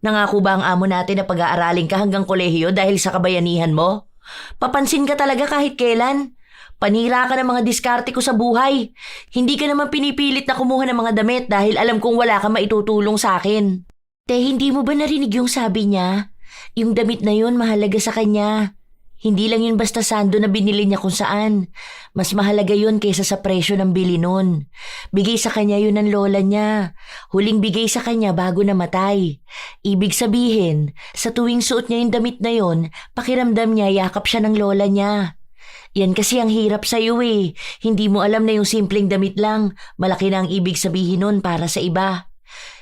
Nangako ba ang amo natin na pag-aaralin ka hanggang kolehiyo dahil sa kabayanihan mo? Papansin ka talaga kahit kailan. Panira ka ng mga diskarte ko sa buhay. Hindi ka naman pinipilit na kumuha ng mga damit dahil alam kong wala ka maitutulong sa akin. Hindi mo ba narinig yung sabi niya? Yung damit na yun mahalaga sa kanya. Hindi lang yun basta sando na binili niya kung saan. Mas mahalaga yun kaysa sa presyo ng bili nun. Bigay sa kanya yun ng lola niya. Huling bigay sa kanya bago namatay. Ibig sabihin, sa tuwing suot niya yung damit na yun, pakiramdam niya yakap siya ng lola niya. Yan kasi ang hirap sa'yo eh. Hindi mo alam na yung simpleng damit lang, malaki na ang ibig sabihin nun para sa iba.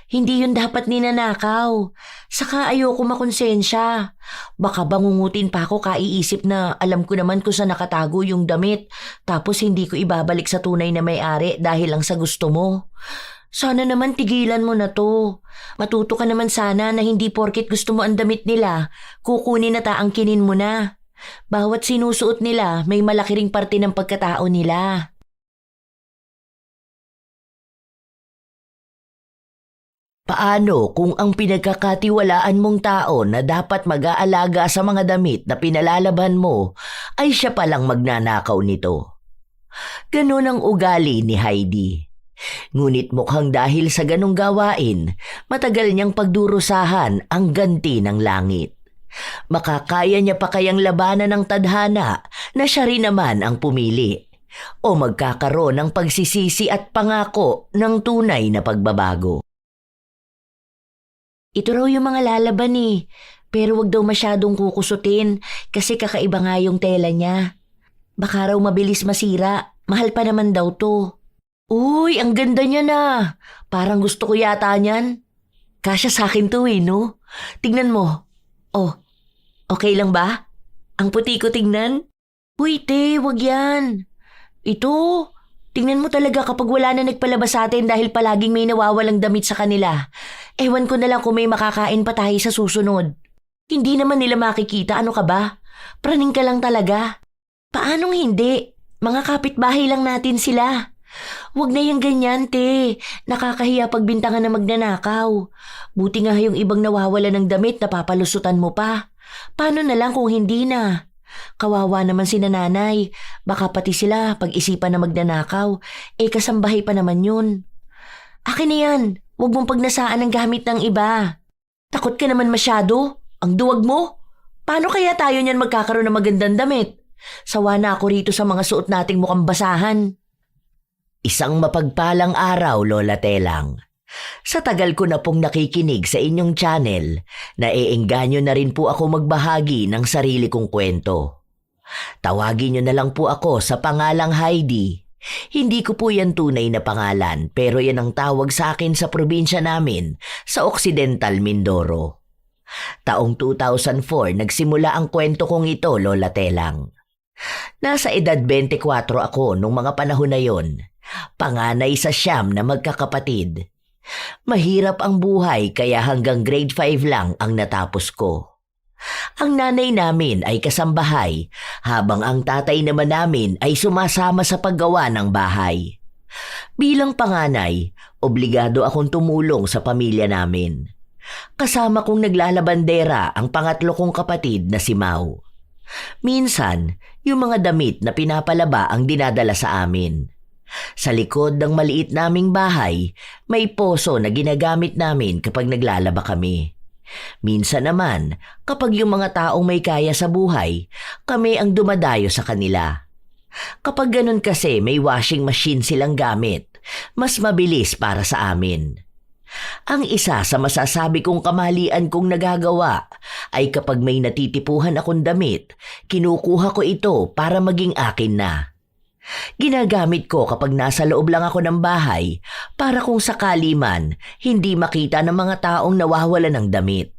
Hindi yun dapat ninanakaw. Saka ayoko makonsensya. Baka bangungutin pa ako kaiisip na alam ko naman kung saan nakatago yung damit tapos hindi ko ibabalik sa tunay na may-ari dahil lang sa gusto mo. Sana naman tigilan mo na to. Matuto ka naman sana na hindi porket gusto mo ang damit nila, kukunin at aangkinin mo na. Bawat sinusuot nila may malaki ring parte ng pagkatao nila. Paano kung ang pinagkakatiwalaan mong tao na dapat mag-aalaga sa mga damit na pinalalaban mo ay siya palang magnanakaw nito? Ganon ang ugali ni Heidi. Ngunit mukhang dahil sa ganong gawain, matagal niyang pagdurusahan ang ganti ng langit. Makakaya niya pa kayang labanan ng tadhana na siya rin naman ang pumili? O magkakaroon ng pagsisisi at pangako ng tunay na pagbabago? Ito raw yung mga lalaban eh, pero wag daw masyadong kukusutin kasi kakaiba nga yung tela niya. Baka raw mabilis masira, mahal pa naman daw to. Uy, ang ganda niya na. Parang gusto ko yata niyan. Kasya sa akin to eh, no? Tignan mo. Oh, okay lang ba? Ang puti ko tingnan? Uy, te, wag yan. Ito, tingnan mo talaga kapag wala na nagpalabas sa atin dahil palaging may nawawalang damit sa kanila. Ewan ko na lang kung may makakain pa tayo sa susunod. Hindi naman nila makikita, ano ka ba? Praning ka lang talaga. Paanong hindi? Mga kapitbahay lang natin sila. Huwag na yung ganyan, te. Nakakahiya pagbintangan na magnanakaw. Buti nga yung ibang nawawala ng damit na papalusutan mo pa. Paano na lang kung hindi na? Kawawa naman si nanay. Baka pati sila pag-isipan na magnanakaw. Kasambahay pa naman yun. Akin na yan. Huwag mong pagnasaan ang gamit ng iba. Takot ka naman masyado. Ang duwag mo. Paano kaya tayo niyan magkakaroon ng magandang damit? Sawa na ako rito sa mga suot nating mukhang basahan. Isang mapagpalang araw, Lola Telang. Sa tagal ko na pong nakikinig sa inyong channel, naiengganyo na rin po ako magbahagi ng sarili kong kwento. Tawagin niyo na lang po ako sa pangalang Heidi. Hindi ko po yan tunay na pangalan pero yan ang tawag sa akin sa probinsya namin sa Occidental Mindoro. Taong 2004 nagsimula ang kwento kong ito, Lola Telang. Nasa edad 24 ako nung mga panahon na yon. Panganay sa 9 na magkakapatid. Mahirap ang buhay kaya hanggang grade 5 lang ang natapos ko. Ang nanay namin ay kasambahay habang ang tatay naman namin ay sumasama sa paggawa ng bahay. Bilang panganay, obligado akong tumulong sa pamilya namin. Kasama kong naglalabandera ang pangatlo kong kapatid na si Mau. Minsan, yung mga damit na pinapalaba ang dinadala sa amin. Sa likod ng maliit naming bahay, may poso na ginagamit namin kapag naglalaba kami. Minsan naman, kapag yung mga taong may kaya sa buhay, kami ang dumadayo sa kanila. Kapag ganun kasi may washing machine silang gamit, mas mabilis para sa amin. Ang isa sa masasabi kong kamalian kong nagagawa ay kapag may natitipuhan akong damit, kinukuha ko ito para maging akin na. Ginagamit ko kapag nasa loob lang ako ng bahay para kung sakali man hindi makita ng mga taong nawawala ng damit.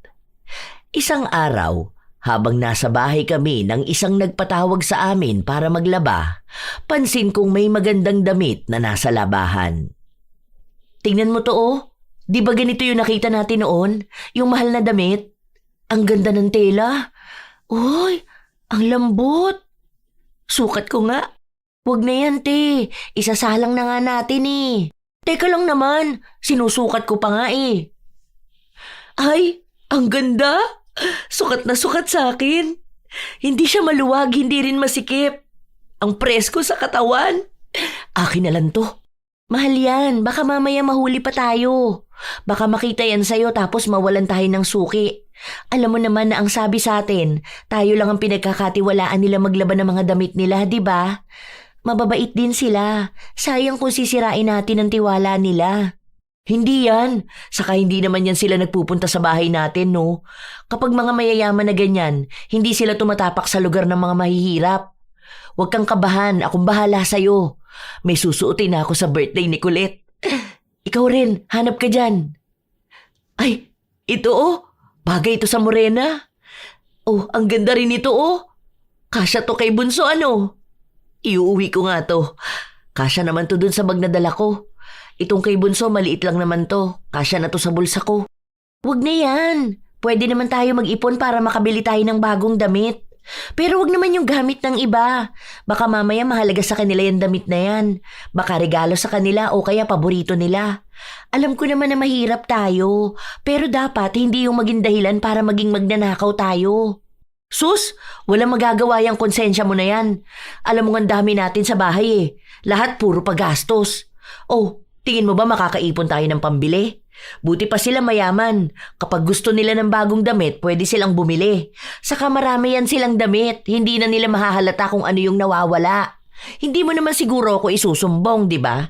Isang araw, habang nasa bahay kami nang isang nagpatawag sa amin para maglaba, pansin kong may magandang damit na nasa labahan. Tingnan mo to oh, di ba ganito yung nakita natin noon? Yung mahal na damit? Ang ganda ng tela. Uy, ang lambot. Sukat ko nga. Huwag na yan, te. Isasalang na nga natin eh. Teka lang naman, sinusukat ko pa nga eh. Ay, Ang ganda! Sukat na sukat sa akin. Hindi siya maluwag, hindi rin masikip. Ang presko sa katawan. Akin na lang to. Mahal yan, baka mamaya mahuli pa tayo. Baka makita yan sa'yo tapos mawalan tayo ng suki. Alam mo naman na ang sabi sa atin, tayo lang ang pinagkakatiwalaan nila maglaban ng mga damit nila, di ba? Mababait din sila. Sayang kung sisirain natin ang tiwala nila. Hindi yan. Saka hindi naman yan sila nagpupunta sa bahay natin, no? Kapag mga mayayaman na ganyan, hindi sila tumatapak sa lugar ng mga mahihirap. Huwag kang kabahan, akong bahala sa'yo. May susuotin na ako sa birthday ni Colette. Ikaw rin, hanap ka dyan. Ay, ito oh. Bagay ito sa morena. Oh, ang ganda rin ito oh. Kasya to kay Bunso ano? Iuuwi ko nga to. Kasya naman to dun sa bag na dala ko. Itong kay Bunso maliit lang naman to. Kasya na to sa bulsa ko. Wag na yan. Pwede naman tayo mag-ipon para makabili tayo ng bagong damit. Pero wag naman yung gamit ng iba. Baka mamaya mahalaga sa kanila yung damit na yan. Baka regalo sa kanila o kaya paborito nila. Alam ko naman na mahirap tayo. Pero dapat hindi yung maging dahilan para maging magnanakaw tayo. Sus, walang magagawa yung konsensya mo na yan. Alam mo nga dami natin sa bahay eh. Lahat puro paggastos. Oh, tingin mo ba makakaipon tayo ng pambili? Buti pa sila mayaman. Kapag gusto nila ng bagong damit, pwede silang bumili. Saka marami yan silang damit. Hindi na nila mahahalata kung ano yung nawawala. Hindi mo naman siguro ako isusumbong, di ba?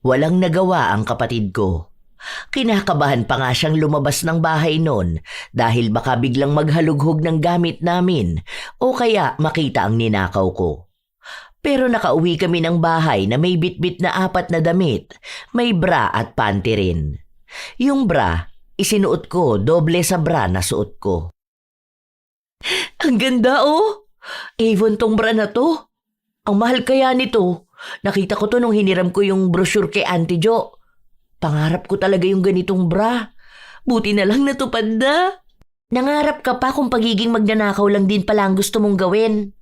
Walang nagawa ang kapatid ko. Kinakabahan pa nga siyang lumabas ng bahay noon dahil baka biglang maghalughog ng gamit namin o kaya makita ang ninakaw ko. Pero nakauwi kami ng bahay na may bitbit na 4 na damit, may bra at panty rin. Yung bra, isinuot ko doble sa bra na suot ko. Ang ganda oh! Avon tong bra na to. Ang mahal kaya nito. Nakita ko to nung hiniram ko yung brochure kay Auntie Jo. Pangarap ko talaga yung ganitong bra. Buti na lang natupad na. Nangarap ka pa kung pagiging magnanakaw lang din pala ang gusto mong gawin.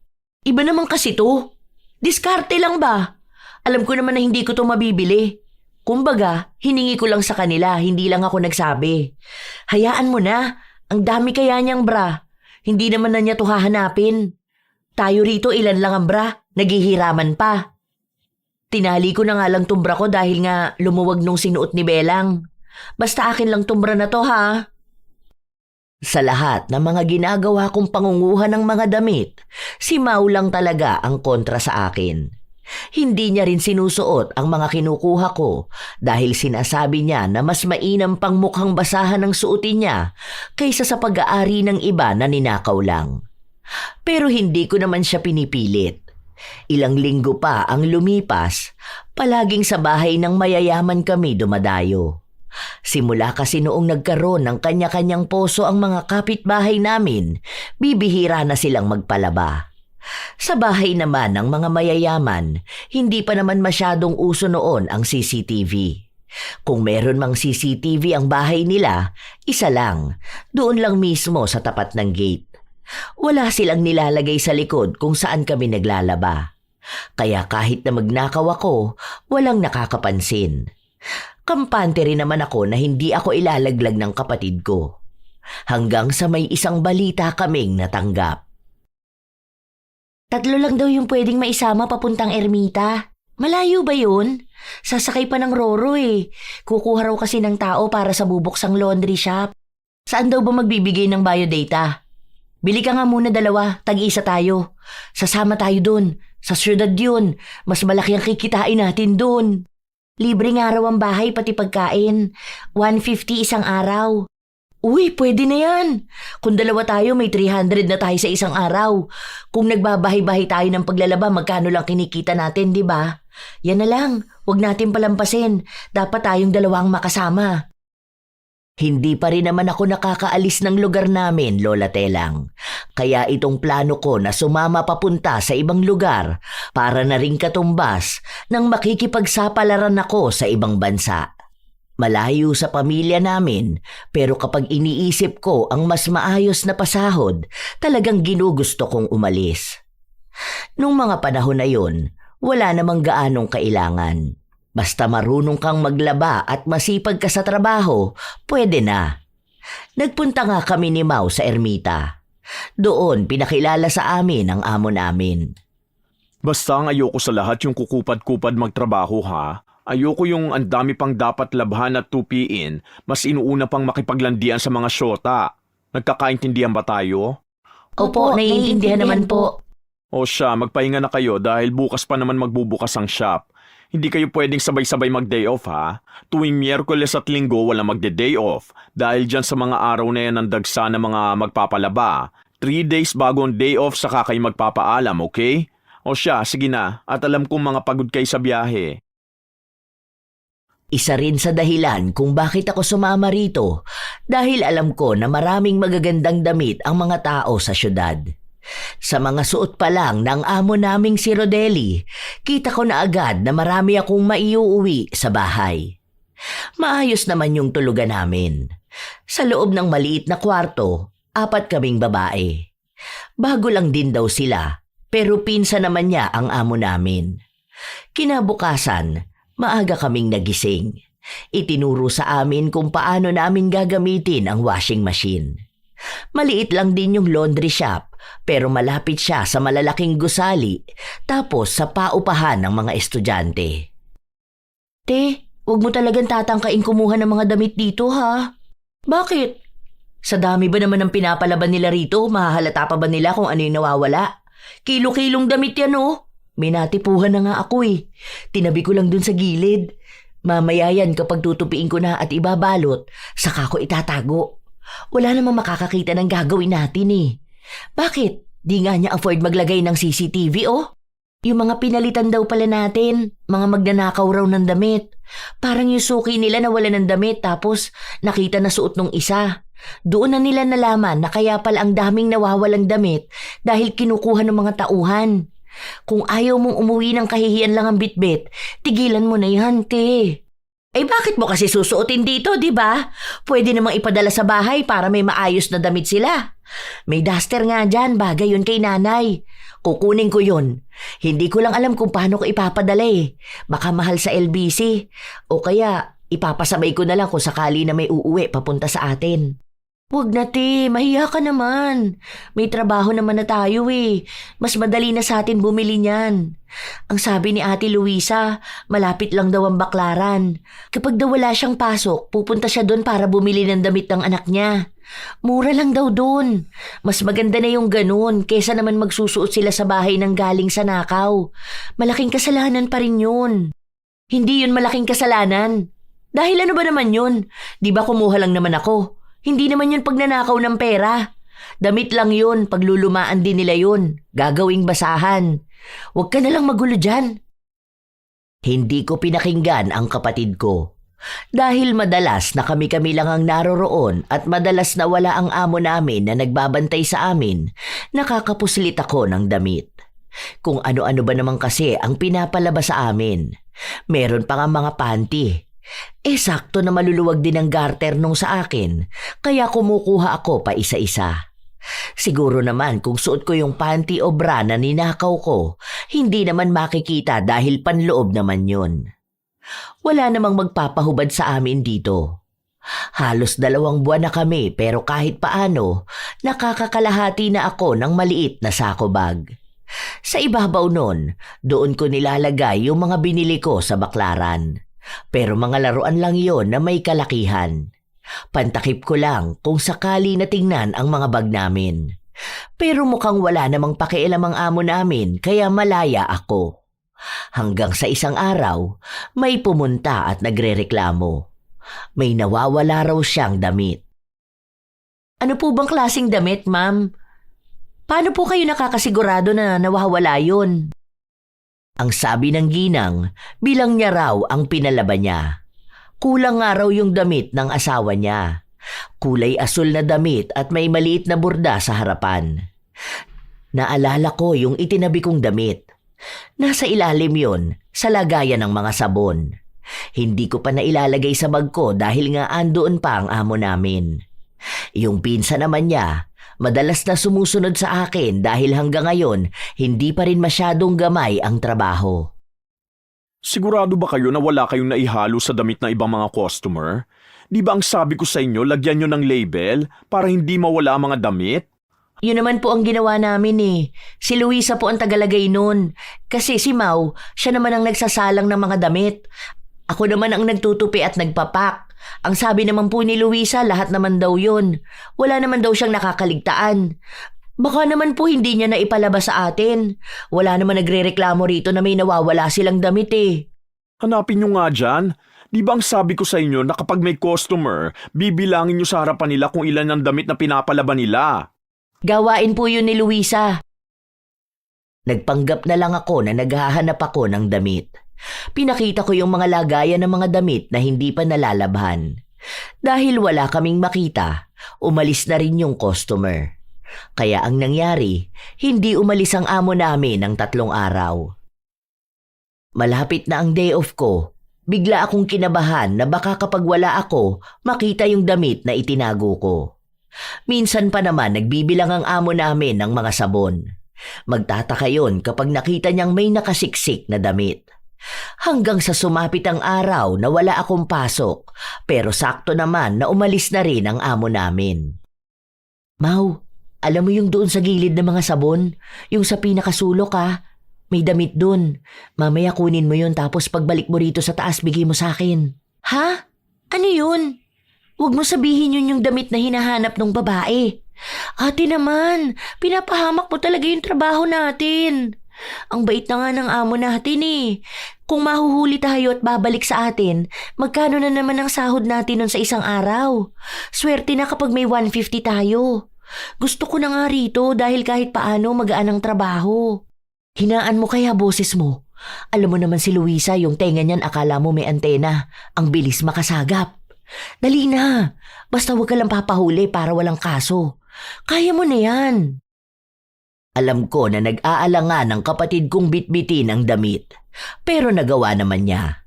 Iba naman kasi to. Diskarte lang ba? Alam ko naman na hindi ko to mabibili. Kumbaga, hiningi ko lang sa kanila, hindi lang ako nagsabi. Hayaan mo na, ang dami kaya niyang bra. Hindi naman na niya to hahanapin. Tayo rito ilan lang ang bra, naghihiraman pa. Tinali ko na nga lang tumbra ko dahil nga lumuwag nung sinuot ni Belang. Basta akin lang tumbra na to ha. Sa lahat ng mga ginagawa kong pangunguha ng mga damit, si Mau lang talaga ang kontra sa akin. Hindi niya rin sinusuot ang mga kinukuha ko dahil sinasabi niya na mas mainam pang mukhang basahan ng suotin niya kaysa sa pag-aari ng iba na ninakaw lang. Pero hindi ko naman siya pinipilit. Ilang linggo pa ang lumipas, palaging sa bahay ng mayayaman kami dumadayo. Simula kasi noong nagkaroon ng kanya-kanyang poso ang mga kapitbahay namin, bibihira na silang magpalaba. Sa bahay naman ng mga mayayaman, hindi pa naman masyadong uso noon ang CCTV. Kung meron mang CCTV ang bahay nila, isa lang, doon lang mismo sa tapat ng gate. Wala silang nilalagay sa likod kung saan kami naglalaba. Kaya kahit na magnakaw ako, walang nakakapansin. Kampante rin naman ako na hindi ako ilalaglag ng kapatid ko. Hanggang sa may isang balita kaming natanggap. 3 lang daw yung pwedeng maisama papuntang Ermita. Malayo ba yun? Sasakay pa ng Roro eh. Kukuha raw kasi ng tao para sa bubuksang laundry shop. Saan daw ba magbibigay ng biodata? Bili ka nga muna 2, tag-isa tayo. Sasama tayo dun. Sa syudad yun. Mas malaki ang kikitain natin dun. Libre nga raw ang bahay pati pagkain. 150 isang araw. Uy, pwede na yan. Kung 2 tayo, may 300 na tayo sa isang araw. Kung nagbabahay-bahay tayo ng paglalaba, magkano lang kinikita natin, di ba? Yan na lang, huwag natin palampasin. Dapat tayong 2 ang makasama. Hindi pa rin naman ako nakakaalis ng lugar namin, Lola Telang. Kaya itong plano ko na sumama papunta sa ibang lugar para na ring katumbas nang makikipagsapalaran ako sa ibang bansa. Malayo sa pamilya namin, pero kapag iniisip ko ang mas maayos na pasahod, talagang ginugusto kong umalis. Nung mga panahon na yun, wala namang gaanong kailangan. Basta marunong kang maglaba at masipag ka sa trabaho, pwede na. Nagpunta nga kami ni Mau sa ermita. Doon pinakilala sa amin ang amo namin. Basta ang ayoko sa lahat yung kukupad-kupad magtrabaho ha. Ayoko yung ang dami pang dapat labhan at tupiin, mas inuuna pang makipaglandian sa mga syota. Nagkakaintindihan ba tayo? Opo, naiintindihan naman po. O siya, magpahinga na kayo dahil bukas pa naman magbubukas ang shop. Hindi kayo pwedeng sabay-sabay mag-day off ha. Tuwing Miyerkules at Linggo wala magde-day off dahil dyan sa mga araw na yan ang dagsa ng mga magpapalaba. 3 days bago ang day off saka kayo magpapaalam, okay? O siya, sige na. At alam kong mga pagod kayo sa biyahe. Isa rin sa dahilan kung bakit ako sumama rito dahil alam ko na maraming magagandang damit ang mga tao sa syudad. Sa mga suot pa lang ng amo naming si Rodelli, kita ko na agad na marami akong maiuuwi sa bahay. Maayos naman yung tulugan namin. Sa loob ng maliit na kwarto, 4 kaming babae. Bago lang din daw sila, pero pinsa naman niya ang amo namin. Kinabukasan, maaga kaming nagising. Itinuro sa amin kung paano namin gagamitin ang washing machine. Maliit lang din yung laundry shop, pero malapit siya sa malalaking gusali, tapos sa paupahan ng mga estudyante. Te, huwag mo talagang tatangkain kumuha ng mga damit dito ha? Bakit? Sa dami ba naman ng pinapalaban nila rito, mahahalata pa ba nila kung ano yung nawawala? Kilo-kilong damit yan oh. May natipuhan na nga ako eh. Tinabi ko lang dun sa gilid. Mamaya yan kapag tutupiin ko na at ibabalot, saka ko itatago. Wala namang makakakita ng gagawin natin eh. Bakit? Di nga niya afford maglagay ng CCTV oh? Yung mga pinalitan daw pala natin, mga magnanakaw raw ng damit. Parang yung suki nila na wala ng damit tapos nakita na suot nung isa. Doon na nila nalaman na kaya pala ang daming nawawalang damit dahil kinukuha ng mga tauhan. Kung ayaw mong umuwi ng kahihiyan lang ang bitbit, tigilan mo na yan, te. Eh bakit mo kasi susuotin dito, di ba? Pwede namang ipadala sa bahay para may maayos na damit sila. May duster nga dyan, bagay yun kay nanay. Kukunin ko yun. Hindi ko lang alam kung paano ko ipapadala eh. Baka mahal sa LBC. O kaya ipapasabay ko na lang kung sakali na may uuwi papunta sa atin. Huwag na te, mahiya ka naman. May trabaho naman na tayo eh. Mas madali na sa atin bumili niyan. Ang sabi ni Ate Luisa, malapit lang daw ang Baklaran. Kapag daw wala siyang pasok, pupunta siya doon para bumili ng damit ng anak niya. Mura lang daw doon. Mas maganda na yung ganun kesa naman magsusuot sila sa bahay ng galing sa nakaw. Malaking kasalanan pa rin yun. Hindi yun malaking kasalanan. Dahil ano ba naman yun? Di ba kumuha lang naman ako? Hindi naman yun pagnanakaw ng pera. Damit lang yun, paglulumaan din nila yun. Gagawing basahan. Huwag ka nalang magulo dyan. Hindi ko pinakinggan ang kapatid ko. Dahil madalas na kami-kami lang ang naroroon at madalas na wala ang amo namin na nagbabantay sa amin, nakakapuslit ako ng damit. Kung ano-ano ba naman kasi ang pinapalaba sa amin. Meron pa nga mga panty. Sakto na maluluwag din ang garter nung sa akin, kaya kumukuha ako pa isa-isa. Siguro naman kung suot ko yung panty o bra na ninakaw ko, hindi naman makikita dahil panloob naman yun. Wala namang magpapahubad sa amin dito. Halos 2 buwan na kami pero kahit paano, nakakakalahati na ako ng maliit na sako bag. Sa ibabaw nun, doon ko nilalagay yung mga binili ko sa Baklaran. Pero mga laruan lang yon na may kalakihan. Pantakip ko lang kung sakali na tingnan ang mga bag namin. Pero mukhang wala namang pakialam ang amo namin kaya malaya ako. Hanggang sa isang araw, may pumunta at nagrereklamo. May nawawala raw siyang damit. Ano po bang klaseng damit, ma'am? Paano po kayo nakakasigurado na nawawala yun? Ang sabi ng ginang, bilang niya raw ang pinalaba niya. Kulang nga raw yung damit ng asawa niya. Kulay asul na damit at may maliit na burda sa harapan. Naalala ko yung itinabi kong damit. Nasa ilalim yon, sa lagayan ng mga sabon. Hindi ko pa nailalagay sa bag ko dahil nga andoon pa ang amo namin. Yung pinsa naman niya, madalas na sumusunod sa akin dahil hanggang ngayon hindi pa rin masyadong gamay ang trabaho. Sigurado ba kayo na wala kayong naihalo sa damit ng ibang mga customer? Di ba ang sabi ko sa inyo, lagyan nyo ng label para hindi mawala ang mga damit? Yun naman po ang ginawa namin eh. Si Luisa po ang tagalagay nun. Kasi si Mau, siya naman ang nagsasalang ng mga damit. Ako naman ang nagtutupi at nagpapak. Ang sabi naman po ni Luisa, lahat naman daw yun. Wala naman daw siyang nakakaligtaan. Baka naman po hindi niya na ipalabas sa atin. Wala naman nagrereklamo rito na may nawawala silang damit eh. Hanapin nyo nga dyan. Di ba ang sabi ko sa inyo na kapag may customer, bibilangin nyo sa harapan nila kung ilan ang damit na pinapalaban nila? Gawain po yun ni Luisa. Nagpanggap na lang ako na naghahanap ako ng damit. Pinakita ko yung mga lagayan ng mga damit na hindi pa nalalabhan. Dahil wala kaming makita, umalis na rin yung customer. Kaya ang nangyari, hindi umalis ang amo namin ng 3 araw. Malapit na ang day off ko, bigla akong kinabahan na baka kapag wala ako, makita yung damit na itinago ko. Minsan pa naman nagbibilang ang amo namin ng mga sabon. Magtataka yon kapag nakita niyang may nakasiksik na damit. Hanggang sa sumapit ang araw na wala akong pasok, pero sakto naman na umalis na rin ang amo namin. Mau, alam mo yung doon sa gilid ng mga sabon? Yung sa pinakasulok ha? May damit dun. Mamaya kunin mo yun tapos pagbalik mo rito sa taas bigay mo sa akin. Ha? Ano yun? Huwag mo sabihin yun yung damit na hinahanap ng babae. Ate naman, pinapahamak mo talaga yung trabaho natin. Ang bait na nga ng amo natin eh. Kung mahuhuli tayo at babalik sa atin, magkano na naman ang sahod natin nun sa isang araw? Swerte na kapag may 150 tayo. Gusto ko na nga rito dahil kahit paano magaan ang trabaho. Hinaan mo kaya boses mo. Alam mo naman si Luisa, yung tenga niyan akala mo may antena. Ang bilis makasagap. Dali na. Basta huwag ka lang papahuli para walang kaso. Kaya mo na yan. Alam ko na nag-aalangan ng kapatid kong bitbitin ang damit. Pero nagawa naman niya.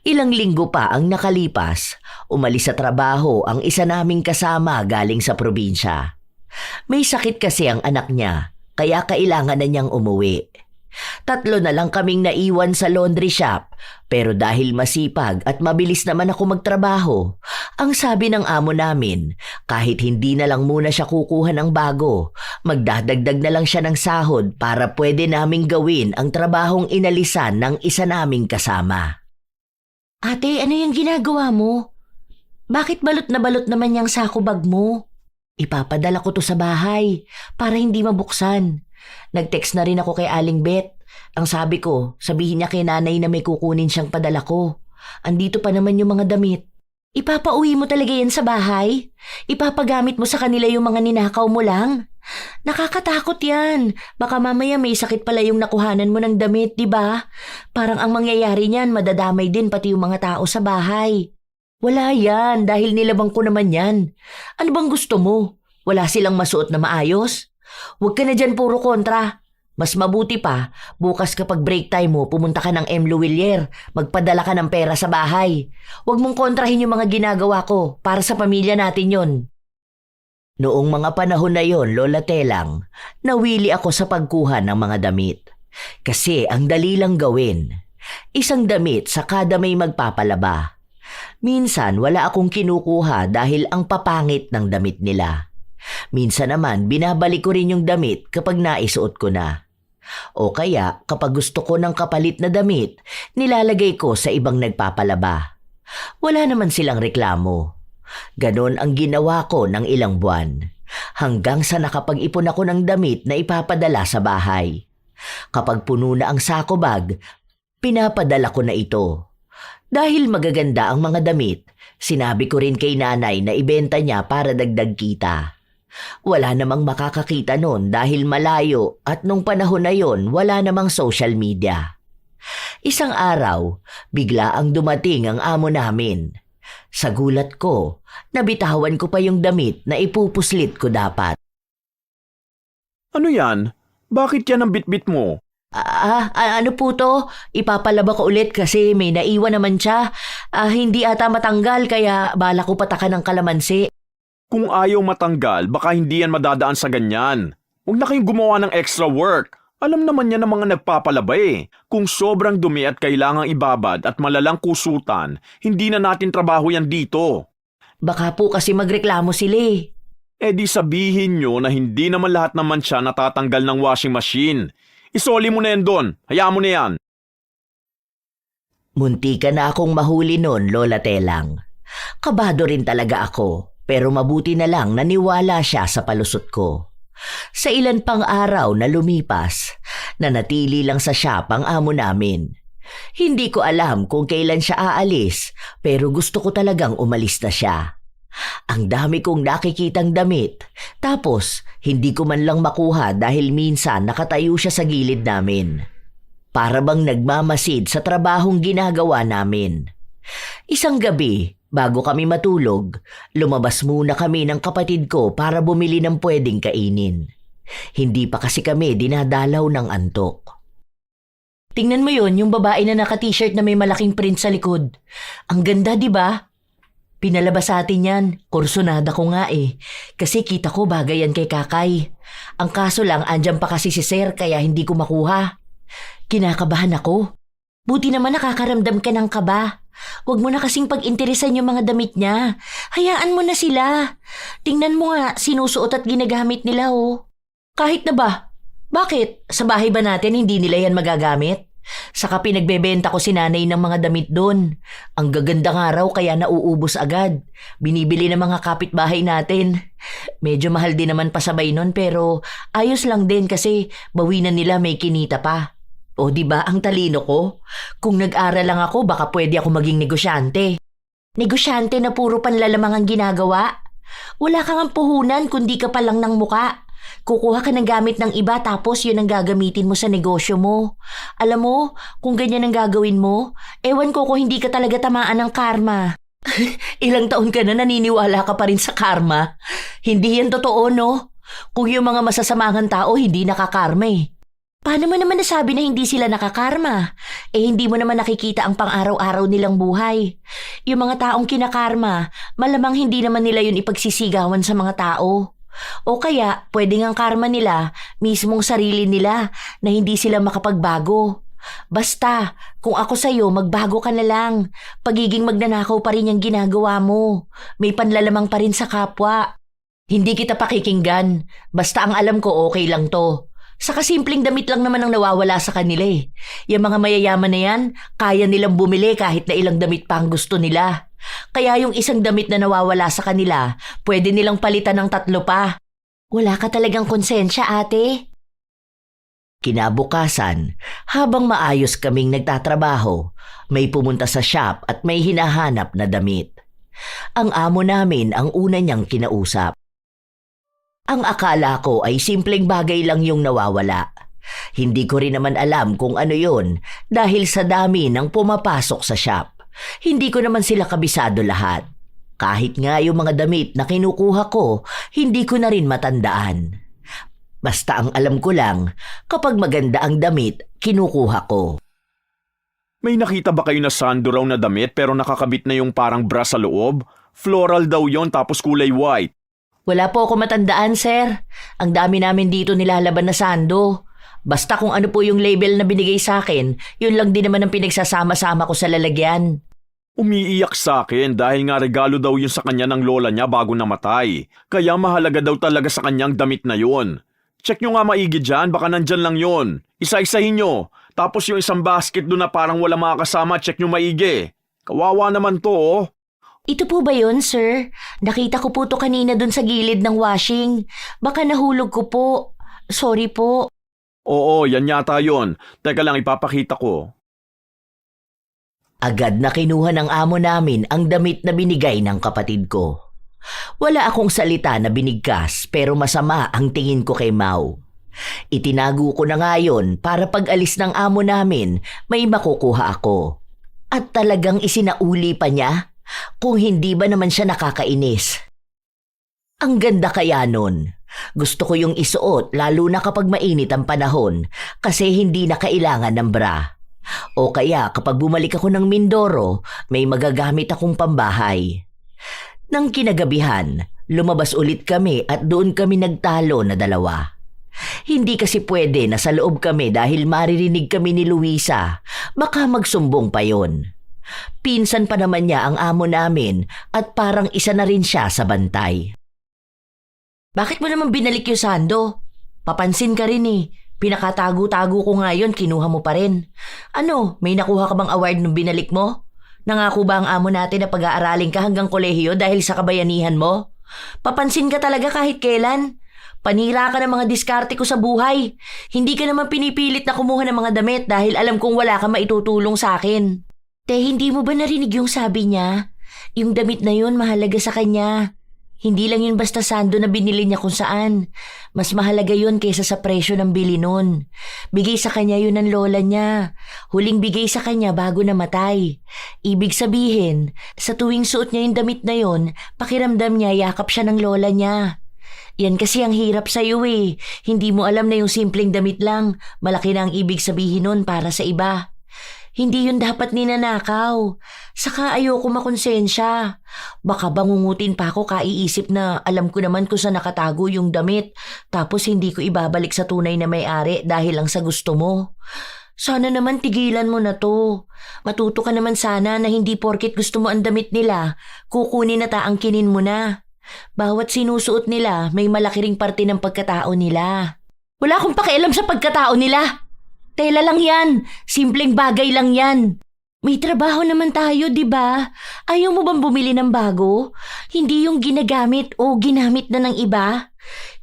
Ilang linggo pa ang nakalipas, umalis sa trabaho ang isa naming kasama galing sa probinsya. May sakit kasi ang anak niya, kaya kailangan na niyang umuwi. 3 na lang kaming naiwan sa laundry shop, pero dahil masipag at mabilis naman ako magtrabaho, ang sabi ng amo namin, kahit hindi na lang muna siya kukuha ng bago, magdadagdag na lang siya ng sahod para pwede naming gawin ang trabahong inalisan ng isa naming kasama. Ate, ano yung ginagawa mo? Bakit balot na balot naman yung sako bag mo? Ipapadala ko to sa bahay para hindi mabuksan. Nag-text na rin ako kay Aling Bet. Ang sabi ko, sabihin niya kay nanay na may kukunin siyang padala ko. Andito pa naman yung mga damit. Ipapauwi mo talaga yan sa bahay? Ipapagamit mo sa kanila yung mga ninakaw mo lang? Nakakatakot yan. Baka mamaya may sakit pala yung nakuhanan mo ng damit, di ba? Parang ang mangyayari niyan, madadamay din pati yung mga tao sa bahay. Wala yan, dahil nilabang ko naman yan. Ano bang gusto mo? Wala silang masuot na maayos? Huwag ka na dyan puro kontra. Mas mabuti pa, bukas kapag break time mo, pumunta ka ng M. Luwilier. Magpadala ka ng pera sa bahay. Huwag mong kontrahin yung mga ginagawa ko. Para sa pamilya natin yon. Noong mga panahon na yon, Lola Telang, nawili ako sa pagkuha ng mga damit. Kasi ang dali lang gawin. Isang damit sa kada may magpapalaba. Minsan wala akong kinukuha dahil ang papangit ng damit nila. Minsan naman binabalik ko rin yung damit kapag naisuot ko na. O kaya kapag gusto ko ng kapalit na damit, nilalagay ko sa ibang nagpapalaba. Wala naman silang reklamo. Ganon ang ginawa ko ng ilang buwan. Hanggang sa nakapag-ipon ako ng damit na ipapadala sa bahay. Kapag puno na ang sako bag, pinapadala ko na ito. Dahil magaganda ang mga damit, sinabi ko rin kay nanay na ibenta niya para dagdag kita. Wala namang makakakita noon dahil malayo at nung panahon na yon wala namang social media. Isang araw, bigla ang dumating ang amo namin. Sa gulat ko, nabitawan ko pa yung damit na ipupuslit ko dapat. Ano yan? Bakit yan ang bitbit mo? Ano po to? Ipapalaba ko ulit kasi may naiwan naman siya. Hindi ata matanggal kaya bala ko patakan ng kalamansi. Kung ayaw matanggal, baka hindi yan madadaan sa ganyan. Huwag na kayong gumawa ng extra work. Alam naman yan ng mga nagpapalaba eh. Kung sobrang dumi at kailangang ibabad at malalang kusutan, hindi na natin trabaho yan dito. Baka po kasi magreklamo sila eh. Eh di sabihin nyo na hindi naman lahat naman siya natatanggal ng washing machine. Isoli mo na yan doon. Hayaan mo na yan. Munti ka na akong mahuli noon, Lola Telang. Kabado rin talaga ako, pero mabuti na lang naniwala siya sa palusot ko. Sa ilan pang araw na lumipas, nanatili lang sa shop ang amo namin. Hindi ko alam kung kailan siya aalis, pero gusto ko talagang umalis na siya. Ang dami kong nakikitang damit, tapos hindi ko man lang makuha dahil minsan nakatayo siya sa gilid namin. Para bang nagmamasid sa trabahong ginagawa namin. Isang gabi, bago kami matulog, lumabas muna kami ng kapatid ko para bumili ng pwedeng kainin. Hindi pa kasi kami dinadalaw ng antok. Tingnan mo yon, yung babae na naka-t-shirt na may malaking print sa likod. Ang ganda, di ba? Pinalabas sa atin yan. Kursunada ko nga eh. Kasi kita ko bagay yan kay Kakay. Ang kaso lang, andyan pa kasi si Sir kaya hindi ko makuha. Kinakabahan ako. Buti naman nakakaramdam ka ng kaba. Huwag mo na kasing pag-interesan yung mga damit niya. Hayaan mo na sila. Tingnan mo nga, sinusuot at ginagamit nila oh. Kahit na ba? Bakit? Sa bahay ba natin hindi nila yan magagamit? Saka pinagbebenta ko si nanay ng mga damit doon. Ang gaganda nga raw kaya nauubos agad. Binibili ng mga kapitbahay natin. Medyo mahal din naman pasabay nun pero ayos lang din kasi bawi na nila may kinita pa. O di ba ang talino ko? Kung nag-aral lang ako baka pwede ako maging negosyante. Negosyante na puro panlalamang ang ginagawa? Wala kang ang puhunan kundi ka pa lang ng muka. Kukuha ka ng gamit ng iba tapos yun ang gagamitin mo sa negosyo mo. Alam mo, kung ganyan ang gagawin mo, ewan ko kung hindi ka talaga tamaan ng karma. Ilang taon ka na naniniwala ka pa rin sa karma. Hindi yan totoo, no? Kung yung mga masasamang tao hindi nakakarma eh. Paano mo naman nasabi na hindi sila nakakarma? Eh hindi mo naman nakikita ang pang-araw-araw nilang buhay. Yung mga taong kinakarma, malamang hindi naman nila yun ipagsisigawan sa mga tao. O kaya, pwedeng ang karma nila, mismong sarili nila, na hindi sila makapagbago. Basta, kung ako sa'yo, magbago ka na lang. Pagiging magnanakaw pa rin yung ginagawa mo. May panlalamang pa rin sa kapwa. Hindi kita pakikinggan. Basta ang alam ko, okay lang to. Saka simpleng damit lang naman ang nawawala sa kanila eh. Yung mga mayayaman na yan, kaya nilang bumili kahit na ilang damit pa ang gusto nila. Kaya yung isang damit na nawawala sa kanila, pwede nilang palitan ng 3 pa. Wala ka talagang konsensya, ate. Kinabukasan, habang maayos kaming nagtatrabaho, may pumunta sa shop at may hinahanap na damit. Ang amo namin ang una niyang kinausap. Ang akala ko ay simpleng bagay lang yung nawawala. Hindi ko rin naman alam kung ano yon dahil sa dami ng pumapasok sa shop. Hindi ko naman sila kabisado lahat. Kahit nga yung mga damit na kinukuha ko, hindi ko na rin matandaan. Basta ang alam ko lang, kapag maganda ang damit, kinukuha ko. May nakita ba kayo na sando raw na damit pero nakakabit na yung parang bra sa loob? Floral daw yon tapos kulay white. Wala po ako matandaan, sir. Ang dami namin dito nilalaban na sando. Basta kung ano po yung label na binigay sa akin, yun lang din naman ang pinagsasama-sama ko sa lalagyan. Umiiyak sa akin dahil nga regalo daw yun sa kanya ng lola niya bago namatay. Kaya mahalaga daw talaga sa kanyang damit na yun. Check nyo nga maigi dyan, baka nandyan lang yun. Isa-isahin nyo. Tapos yung isang basket doon na parang wala mga kasama, check nyo maigi. Kawawa naman to oh. Ito po ba yun, sir? Nakita ko po to kanina dun sa gilid ng washing. Baka nahulog ko po. Sorry po. Oo, yan yata yun. Teka lang, ipapakita ko. Agad na kinuha ng amo namin ang damit na binigay ng kapatid ko. Wala akong salita na binigkas pero masama ang tingin ko kay Mau. Itinago ko na nga yun para pag alis ng amo namin may makukuha ako. At talagang isinauli pa niya kung hindi ba naman siya nakakainis. Ang ganda kaya nun. Gusto ko yung isuot lalo na kapag mainit ang panahon kasi hindi na kailangan ng bra. O kaya kapag bumalik ako ng Mindoro, may magagamit akong pambahay. Nang kinagabihan, lumabas ulit kami at doon kami nagtalo na 2. Hindi kasi pwede na sa loob kami dahil maririnig kami ni Luisa. Baka magsumbong pa yon. Pinsan pa naman niya ang amo namin at parang isa na rin siya sa bantay. Bakit mo naman binalik yung sando? Papansin ka rin eh. Pinakatago-tago ko nga yun, kinuha mo pa rin. Ano, may nakuha ka bang award nung binalik mo? Nangako ba ang amo natin na pag-aaralin ka hanggang kolehiyo dahil sa kabayanihan mo? Papansin ka talaga kahit kailan. Panira ka ng mga diskarte ko sa buhay. Hindi ka naman pinipilit na kumuha ng mga damit dahil alam kong wala ka maitutulong sa akin. Hindi mo ba narinig yung sabi niya? Yung damit na yun mahalaga sa kanya. Hindi lang yun basta sando na binili niya kung saan. Mas mahalaga yun kaysa sa presyo ng bili nun. Bigay sa kanya yun ng lola niya. Huling bigay sa kanya bago namatay. Ibig sabihin, sa tuwing suot niya yung damit na yun, pakiramdam niya yakap siya ng lola niya. Yan kasi ang hirap sa'yo eh. Hindi mo alam na yung simpleng damit lang. Malaki na ang ibig sabihin nun para sa iba. Hindi yun dapat ninanakaw. Saka ayoko makonsensya. Baka bangungutin pa ako kaiisip na alam ko naman kung saan nakatago yung damit tapos hindi ko ibabalik sa tunay na may-ari dahil lang sa gusto mo. Sana naman tigilan mo na to. Matuto ka naman sana na hindi porket gusto mo ang damit nila, kukunin at aangkinin mo na. Bawat sinusuot nila may malaki ring parte ng pagkatao nila. Wala akong pakialam sa pagkatao nila. Tela lang yan. Simpleng bagay lang yan. May trabaho naman tayo, di ba? Ayaw mo bang bumili ng bago? Hindi yung ginagamit o ginamit na ng iba?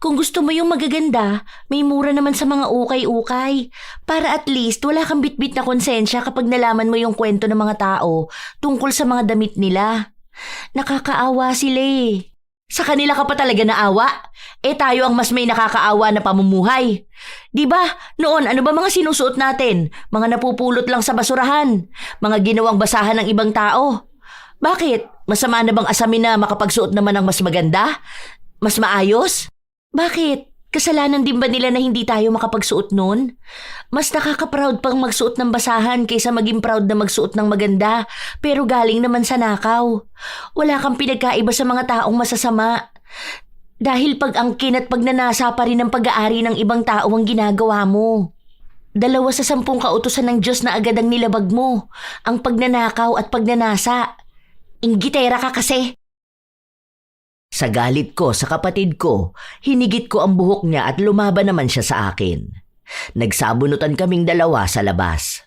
Kung gusto mo yung magaganda, may mura naman sa mga ukay-ukay. Para at least wala kang bitbit na konsensya kapag nalaman mo yung kwento ng mga tao tungkol sa mga damit nila. Nakakaawa sila eh. Sa kanila ka pa talaga naawa? Tayo ang mas may nakakaawa na pamumuhay. Di ba? Noon, ano ba mga sinusuot natin? Mga napupulot lang sa basurahan. Mga ginawang basahan ng ibang tao. Bakit? Masama na bang asamin na makapagsuot naman ng mas maganda? Mas maayos? Bakit? Kasalanan din ba nila na hindi tayo makapagsuot nun? Mas nakaka-proud pang magsuot ng basahan kaysa maging proud na magsuot ng maganda, pero galing naman sa nakaw. Wala kang pinagkaiba sa mga taong masasama. Dahil pag-angkin at pagnanasa pa rin ang pag-aari ng ibang tao ang ginagawa mo. 2 sa 10 kautusan ng Diyos na agad ang nilabag mo, ang pagnanakaw at pagnanasa. Inggitera ka kasi. Sa galit ko sa kapatid ko, hinigit ko ang buhok niya at lumaban naman siya sa akin. Nagsabunutan kaming 2 sa labas.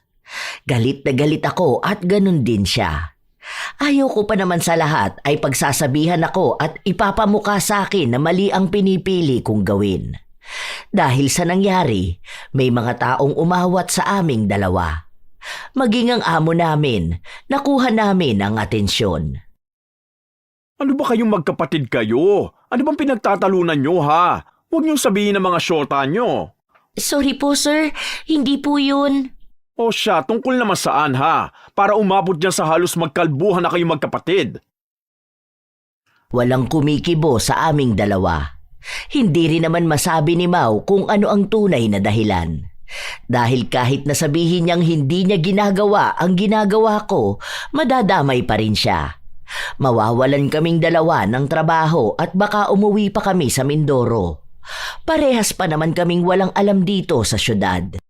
Galit na galit ako at ganun din siya. Ayaw ko pa naman sa lahat ay pagsasabihan ako at ipapamukha sa akin na mali ang pinipili kong gawin. Dahil sa nangyari, may mga taong umawat sa aming 2. Maging ang amo namin, nakuha namin ang atensyon. Ano ba kayong magkapatid kayo? Ano bang pinagtatalunan nyo ha? Huwag niyong sabihin ng mga syota nyo. Sorry po sir, hindi po yun. O siya, tungkol naman saan ha? Para umabot dyan sa halos magkalbuhan na kayong magkapatid. Walang kumikibo sa aming 2. Hindi rin naman masabi ni Mau kung ano ang tunay na dahilan. Dahil kahit nasabihin niyang hindi niya ginagawa ang ginagawa ko, madadamay pa rin siya. Mawawalan kaming 2 ng trabaho at baka umuwi pa kami sa Mindoro. Parehas pa naman kaming walang alam dito sa syudad.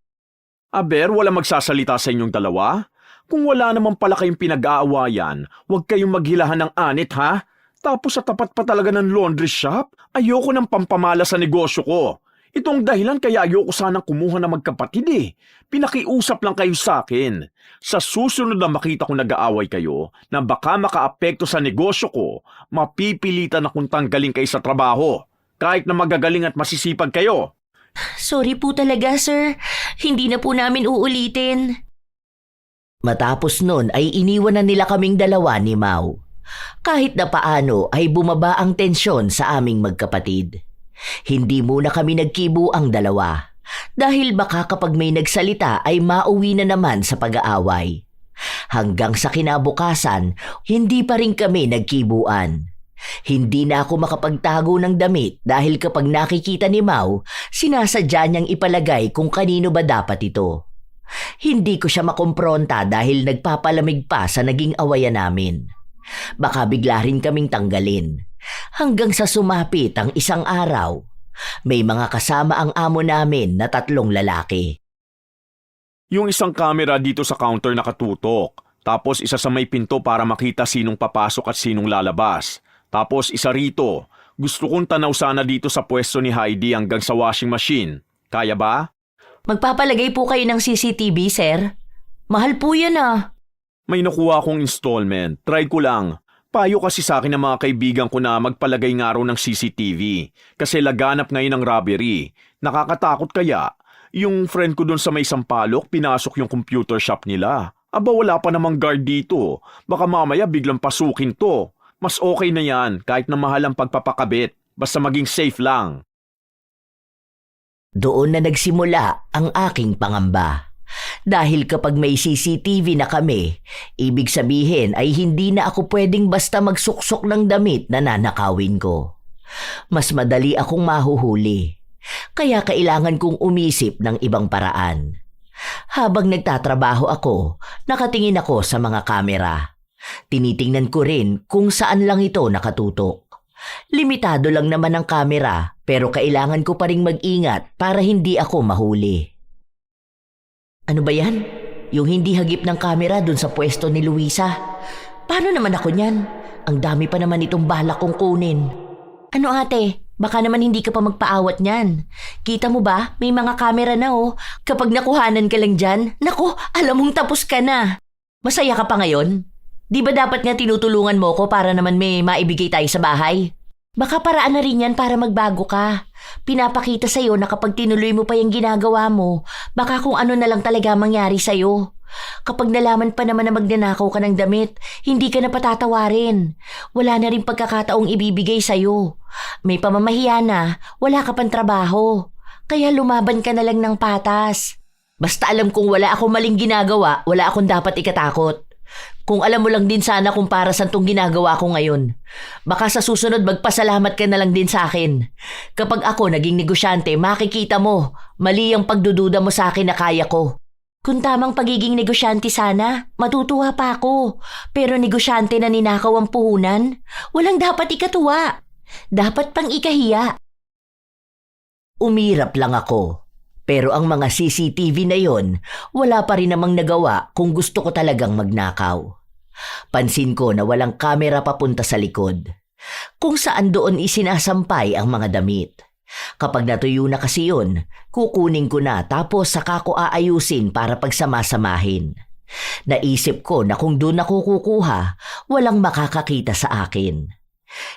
Aber, wala magsasalita sa inyong 2? Kung wala naman pala kayong pinag-aawayan, huwag kayong maghilahan ng anit ha? Tapos sa tapat pa talaga ng laundry shop, ayoko ng pampamala sa negosyo ko. Itong dahilan kaya ayoko sanang kumuha na magkapatid eh. Pinakiusap lang kayo sa akin. Sa susunod na makita ko nag-aaway kayo na baka makaapekto sa negosyo ko, mapipilitan akong tanggalin kayo sa trabaho. Kahit na magagaling at masisipag kayo. Sorry po talaga sir, hindi na po namin uulitin. Matapos nun ay iniwan na nila kaming 2 ni Mau. Kahit na paano ay bumaba ang tensyon sa aming magkapatid. Hindi muna kami nagkibo ang 2 dahil baka kapag may nagsalita ay mauwi na naman sa pag-aaway. Hanggang sa kinabukasan, hindi pa rin kami nagkibuan. Hindi na ako makapagtago ng damit dahil kapag nakikita ni Mau, sinasadya niyang ipalagay kung kanino ba dapat ito. Hindi ko siya makompronta dahil nagpapalamig pa sa naging awayan namin. Baka bigla rin kaming tanggalin. Hanggang sa sumapit ang isang araw, may mga kasama ang amo namin na 3 lalaki. Yung isang camera dito sa counter nakatutok. Tapos isa sa may pinto para makita sinong papasok at sinong lalabas. Tapos isa rito. Gusto kong tanaw sana dito sa pwesto ni Heidi hanggang sa washing machine. Kaya ba? Magpapalagay po kayo ng CCTV, sir? Mahal po yan ah. May nakuha akong installment. Try ko lang. Payo kasi sa akin ng mga kaibigan ko na magpalagay nga raw ng CCTV. Kasi laganap ngayon ang robbery. Nakakatakot kaya? Yung friend ko doon sa may Sampaloc, pinasok yung computer shop nila. Aba wala pa namang guard dito. Baka mamaya biglang pasukin to. Mas okay na yan kahit na mahal ang pagpapakabit. Basta maging safe lang. Doon na nagsimula ang aking pangamba. Dahil kapag may CCTV na kami, ibig sabihin ay hindi na ako pwedeng basta magsuksok ng damit na nanakawin ko. Mas madali akong mahuhuli. Kaya kailangan kong umisip ng ibang paraan. Habang nagtatrabaho ako, nakatingin ako sa mga kamera. Tinitingnan ko rin kung saan lang ito nakatutok. Limitado lang naman ang kamera pero kailangan ko pa ring mag-ingat para hindi ako mahuli. Ano ba yan? Yung hindi hagip ng kamera dun sa pwesto ni Luisa. Paano naman ako niyan? Ang dami pa naman itong balak kong kunin. Ano ate? Baka naman hindi ka pa magpaawat niyan. Kita mo ba? May mga kamera na oh. Kapag nakuhanan ka lang dyan, naku, alam mong tapos ka na. Masaya ka pa ngayon? Di ba dapat nga tinutulungan mo ko para naman may maibigay tayo sa bahay? Baka paraan na rin yan para magbago ka. Pinapakita sa'yo na kapag tinuloy mo pa yung ginagawa mo, baka kung ano na lang talaga mangyari sa'yo. Kapag nalaman pa naman na magnanakaw ka ng damit, hindi ka na patatawarin. Wala na rin pagkakataong ibibigay sa'yo. May pamamahiya na, wala ka pang trabaho. Kaya lumaban ka na lang ng patas. Basta alam kong wala akong maling ginagawa, wala akong dapat ikatakot. Kung alam mo lang din sana kung para saan tong ginagawa ko ngayon. Baka sa susunod magpasalamat ka na lang din sa akin. Kapag ako naging negosyante, makikita mo, mali ang pagdududa mo sa akin na kaya ko. Kung tamang pagiging negosyante sana, matutuwa pa ako. Pero negosyante na ninakaw ang puhunan, walang dapat ikatuwa. Dapat pang ikahiya. Umirap lang ako. Pero ang mga CCTV na yon, wala pa rin namang nagawa kung gusto ko talagang magnakaw. Pansin ko na walang kamera papunta sa likod. Kung saan doon isinasampay ang mga damit. Kapag natuyo na kasi yun, kukunin ko na tapos saka ko aayusin para pagsamasamahin. Naisip ko na kung doon ako kukuha, walang makakakita sa akin.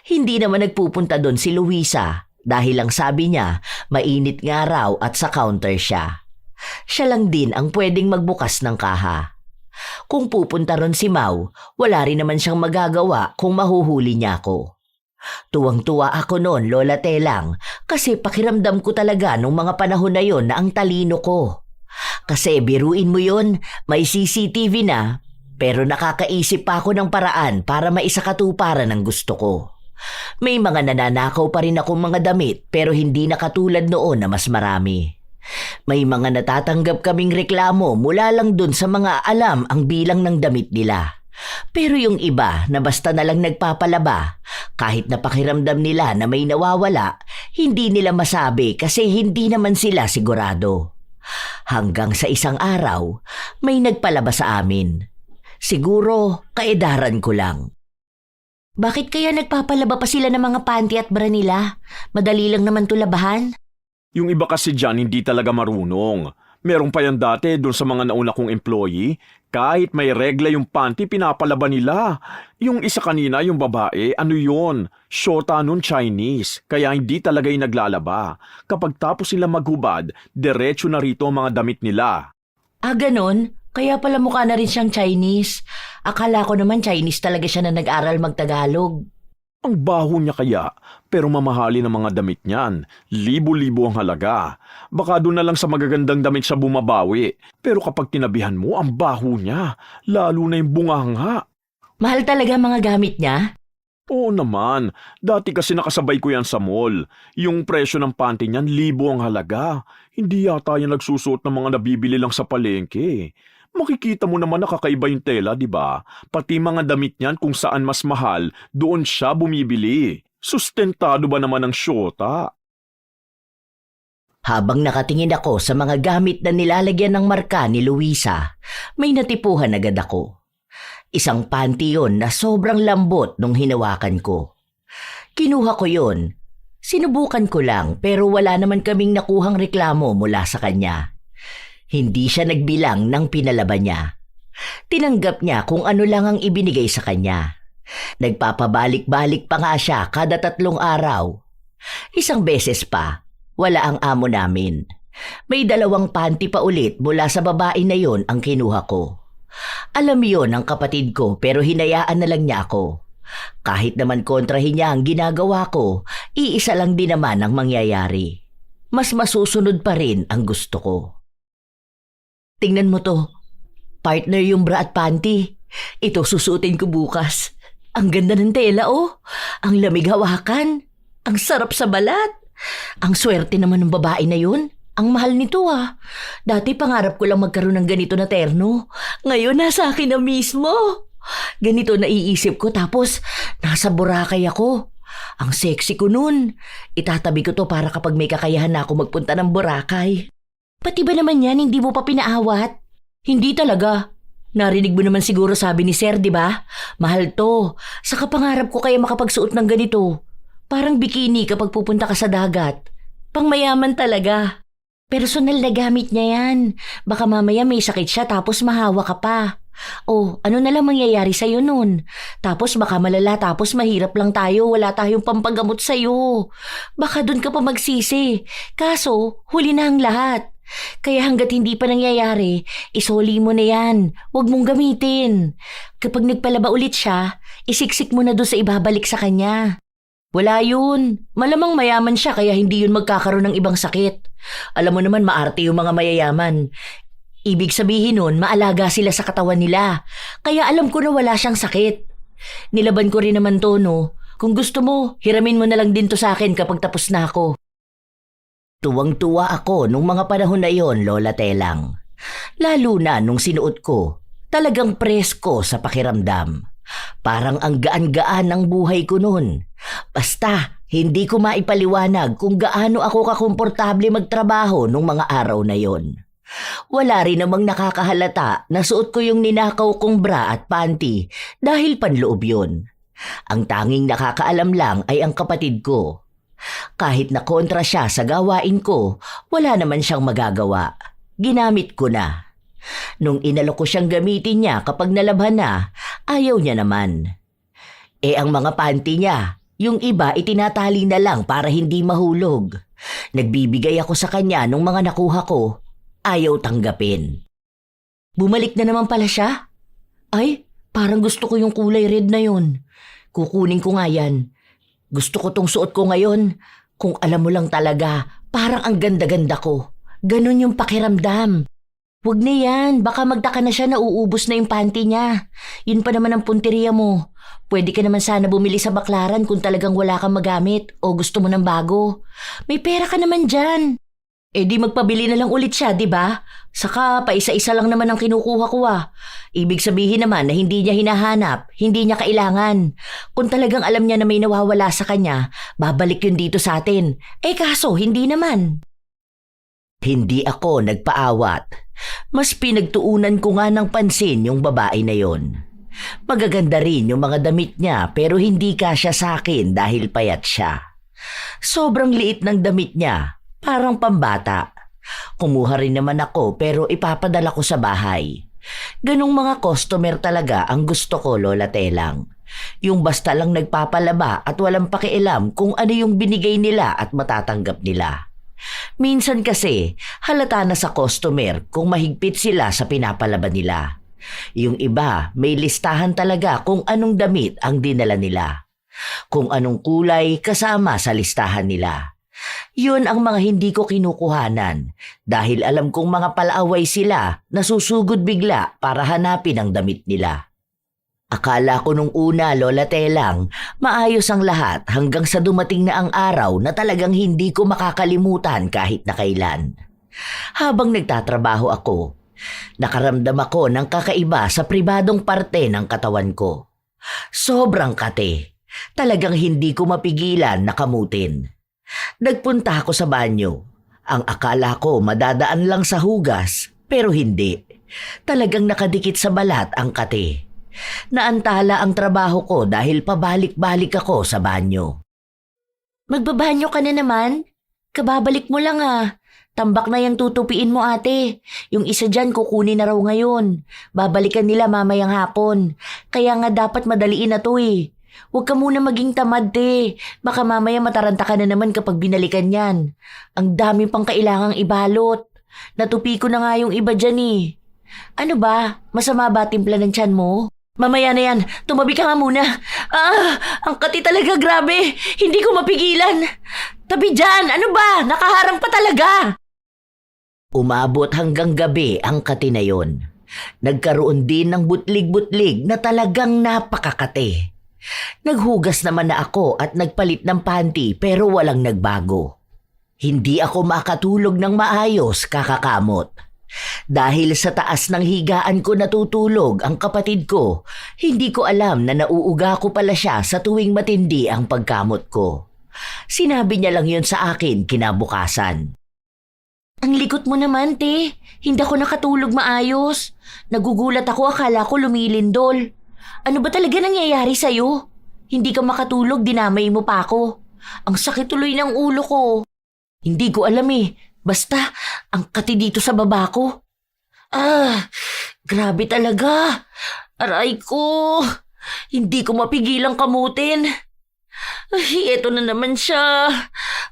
Hindi naman nagpupunta doon si Luisa dahil lang sabi niya mainit nga raw at sa counter siya. Siya lang din ang pwedeng magbukas ng kaha. Kung pupunta ron si Mau, wala rin naman siyang magagawa kung mahuhuli niya ako. Tuwang-tuwa ako noon, Lola Telang, kasi pakiramdam ko talaga nung mga panahon na yon na ang talino ko. Kasi biruin mo yon, may CCTV na, pero nakakaisip pa ako ng paraan para maisakatuparan ang gusto ko. May mga nananakaw pa rin akong mga damit pero hindi na katulad noon na mas marami. May mga natatanggap kaming reklamo mula lang dun sa mga alam ang bilang ng damit nila. Pero yung iba na basta na lang nagpapalaba, kahit napakiramdam nila na may nawawala, hindi nila masabi kasi hindi naman sila sigurado. Hanggang sa isang araw, may nagpalaba sa amin. Siguro, kaedaran ko lang. Bakit kaya nagpapalaba pa sila ng mga panty at bra nila? Madali lang naman to labahan. Yung iba kasi dyan hindi talaga marunong. Meron pa yan dati doon sa mga nauna kong employee. Kahit may regla yung panty, pinapalaba nila. Yung isa kanina, yung babae, ano yun? Shota nun Chinese. Kaya hindi talaga yung naglalaba. Kapag tapos sila maghubad, diretso na rito ang mga damit nila. Ah, ganon? Kaya pala mukha na rin siyang Chinese. Akala ko naman Chinese talaga siya na nag-aral magtagalog. Ang baho niya kaya, pero mamahalin ang mga damit niyan. Libo-libo ang halaga. Baka doon na lang sa magagandang damit siya bumabawi. Pero kapag tinabihan mo, ang baho niya. Lalo na yung bunganga. Mahal talaga mga gamit niya? Oo naman. Dati kasi nakasabay ko yan sa mall. Yung presyo ng panty niyan, libo ang halaga. Hindi yata yan nagsusuot ng mga nabibili lang sa palengke. Makikita mo naman nakakaiba yung tela, di ba? Pati mga damit niyan kung saan mas mahal, doon siya bumibili. Sustentado ba naman ang syota? Habang nakatingin ako sa mga gamit na nilalagyan ng marka ni Luisa, may natipuhan agad ako. Isang panty yun na sobrang lambot nung hinawakan ko. Kinuha ko yun. Sinubukan ko lang pero wala naman kaming nakuhang reklamo mula sa kanya. Hindi siya nagbilang ng pinalaban niya. Tinanggap niya kung ano lang ang ibinigay sa kanya. Nagpapabalik-balik pa nga siya kada 3 araw. Isang beses pa, wala ang amo namin. May 2 panty pa ulit mula sa babae na yon ang kinuha ko. Alam yon ng kapatid ko pero hinayaan na lang niya ako. Kahit naman kontrahin niya ang ginagawa ko, iisa lang din naman ang mangyayari. Mas masusunod pa rin ang gusto ko. Tingnan mo to. Partner yung bra at panty. Ito susuotin ko bukas. Ang ganda ng tela oh. Ang lamig hawakan. Ang sarap sa balat. Ang swerte naman ng babae na yun. Ang mahal nito ah. Dati pangarap ko lang magkaroon ng ganito na terno. Ngayon nasa akin na mismo. Ganito naiisip ko tapos nasa Boracay ako. Ang sexy ko nun. Itatabi ko to para kapag may kakayahan na ako magpunta ng Boracay. Pati ba naman yan hindi mo pa pinaawat? Hindi talaga. Narinig mo naman siguro sabi ni Sir, di ba? Mahal to. Saka pangarap ko kaya makapagsuot ng ganito. Parang bikini kapag pupunta ka sa dagat. Pangmayaman talaga. Personal na gamit niya yan. Baka mamaya may sakit siya tapos mahawa ka pa. Oh, ano na lang mangyayari sa'yo nun? Tapos baka malala tapos mahirap lang tayo. Wala tayong pampagamot sa'yo. Baka dun ka pa magsisi. Kaso, huli na ang lahat. Kaya hanggat hindi pa nangyayari, isoli mo na yan. Huwag mong gamitin. Kapag nagpalaba ulit siya, isiksik mo na doon sa ibabalik sa kanya. Wala yun. Malamang mayaman siya kaya hindi yun magkakaroon ng ibang sakit. Alam mo naman maarte yung mga mayayaman. Ibig sabihin nun, maalaga sila sa katawan nila. Kaya alam ko na wala siyang sakit. Nilaban ko rin naman to, no? Kung gusto mo, hiramin mo na lang din to sa akin kapag tapos na ako. Tuwang-tuwa ako nung mga panahon na yon, Lola Telang. Lalo na nung sinuot ko, talagang presko sa pakiramdam. Parang ang gaan-gaan ng buhay ko nun. Basta, hindi ko maipaliwanag kung gaano ako kakomportable magtrabaho nung mga araw na yon. Wala rin namang nakakahalata na suot ko yung ninakaw kong bra at panty dahil panloob yun. Ang tanging nakakaalam lang ay ang kapatid ko. Kahit na kontra siya sa gawain ko, wala naman siyang magagawa. Ginamit ko na. Nung inalok ko siyang gamitin niya kapag nalabhan na, ayaw niya naman. Ang mga panty niya, yung iba itinatali na lang para hindi mahulog. Nagbibigay ako sa kanya nung mga nakuha ko, ayaw tanggapin. Bumalik na naman pala siya? Ay, parang gusto ko yung kulay red na yun. Kukunin ko nga yan. Gusto ko tong suot ko ngayon. Kung alam mo lang talaga, parang ang ganda-ganda ko. Ganon yung pakiramdam. Huwag na yan, baka magtaka na siya na uubos na yung panty niya. Yun pa naman ang punteriya mo. Pwede ka naman sana bumili sa baklaran kung talagang wala kang magamit o gusto mo ng bago. May pera ka naman dyan. Di magpabili na lang ulit siya, di ba? Saka pa isa-isa lang naman ang kinukuha ko ah. Ibig sabihin naman na hindi niya hinahanap, hindi niya kailangan. Kung talagang alam niya na may nawawala sa kanya, babalik yun dito sa atin. Kaso hindi naman. Hindi ako nagpaawat. Mas pinagtuunan ko nga ng pansin yung babae na yon. Magaganda rin yung mga damit niya pero hindi kasya sa akin dahil payat siya. Sobrang liit ng damit niya, parang pambata. Kumuha rin naman ako pero ipapadala ko sa bahay. Ganong mga customer talaga ang gusto ko, Lola Telang. Yung basta lang nagpapalaba at walang pakialam kung ano yung binigay nila at matatanggap nila. Minsan kasi, halata na sa customer kung mahigpit sila sa pinapalaban nila. Yung iba, may listahan talaga kung anong damit ang dinala nila. Kung anong kulay kasama sa listahan nila. Yun ang mga hindi ko kinukuhanan dahil alam kong mga palaaway sila na susugod bigla para hanapin ang damit nila. Akala ko nung una, Lola Telang, maayos ang lahat hanggang sa dumating na ang araw na talagang hindi ko makakalimutan kahit na kailan. Habang nagtatrabaho ako, nakaramdam ako ng kakaiba sa pribadong parte ng katawan ko. Sobrang kate. Talagang hindi ko mapigilan na kamutin. Nagpunta ako sa banyo. Ang akala ko madadaan lang sa hugas, pero hindi. Talagang nakadikit sa balat ang kate. Naantala ang trabaho ko dahil pabalik-balik ako sa banyo. Magbabanyo ka na naman? Kababalik mo lang ah. Tambak na yung tutupiin mo ate. Yung isa dyan kukunin na raw ngayon. Babalikan nila mamayang hapon. Kaya nga dapat madaliin na to eh. Huwag ka muna maging tamad te. Baka mamaya mataranta ka na naman kapag binalikan yan. Ang dami pang kailangang ibalot. Natupi ko na nga yung iba dyan eh. Ano ba? Masama ba timpla ng tiyan mo? Mamaya na yan. Tumabi ka nga muna. Ang kati talaga, grabe. Hindi ko mapigilan. Tabi dyan. Ano ba? Nakaharang pa talaga. Umabot hanggang gabi ang kati na yon. Nagkaroon din ng butlig-butlig na talagang napakakate. Naghugas naman na ako at nagpalit ng panty pero walang nagbago. Hindi ako makatulog ng maayos kakakamot. Dahil sa taas ng higaan ko natutulog ang kapatid ko, hindi ko alam na nauuga ko pala siya sa tuwing matindi ang pagkamot ko. Sinabi niya lang yun sa akin kinabukasan. Ang likot mo naman, te. Hindi ako nakatulog maayos. Nagugulat ako, akala ko lumilindol. Ano ba talaga nangyayari sa'yo? Hindi ka makatulog, dinamay mo pa ako. Ang sakit tuloy ng ulo ko. Hindi ko alam eh. Basta, ang kati dito sa baba ko. Grabe talaga. Aray ko. Hindi ko mapigilang kamutin. Ay, eto na naman siya.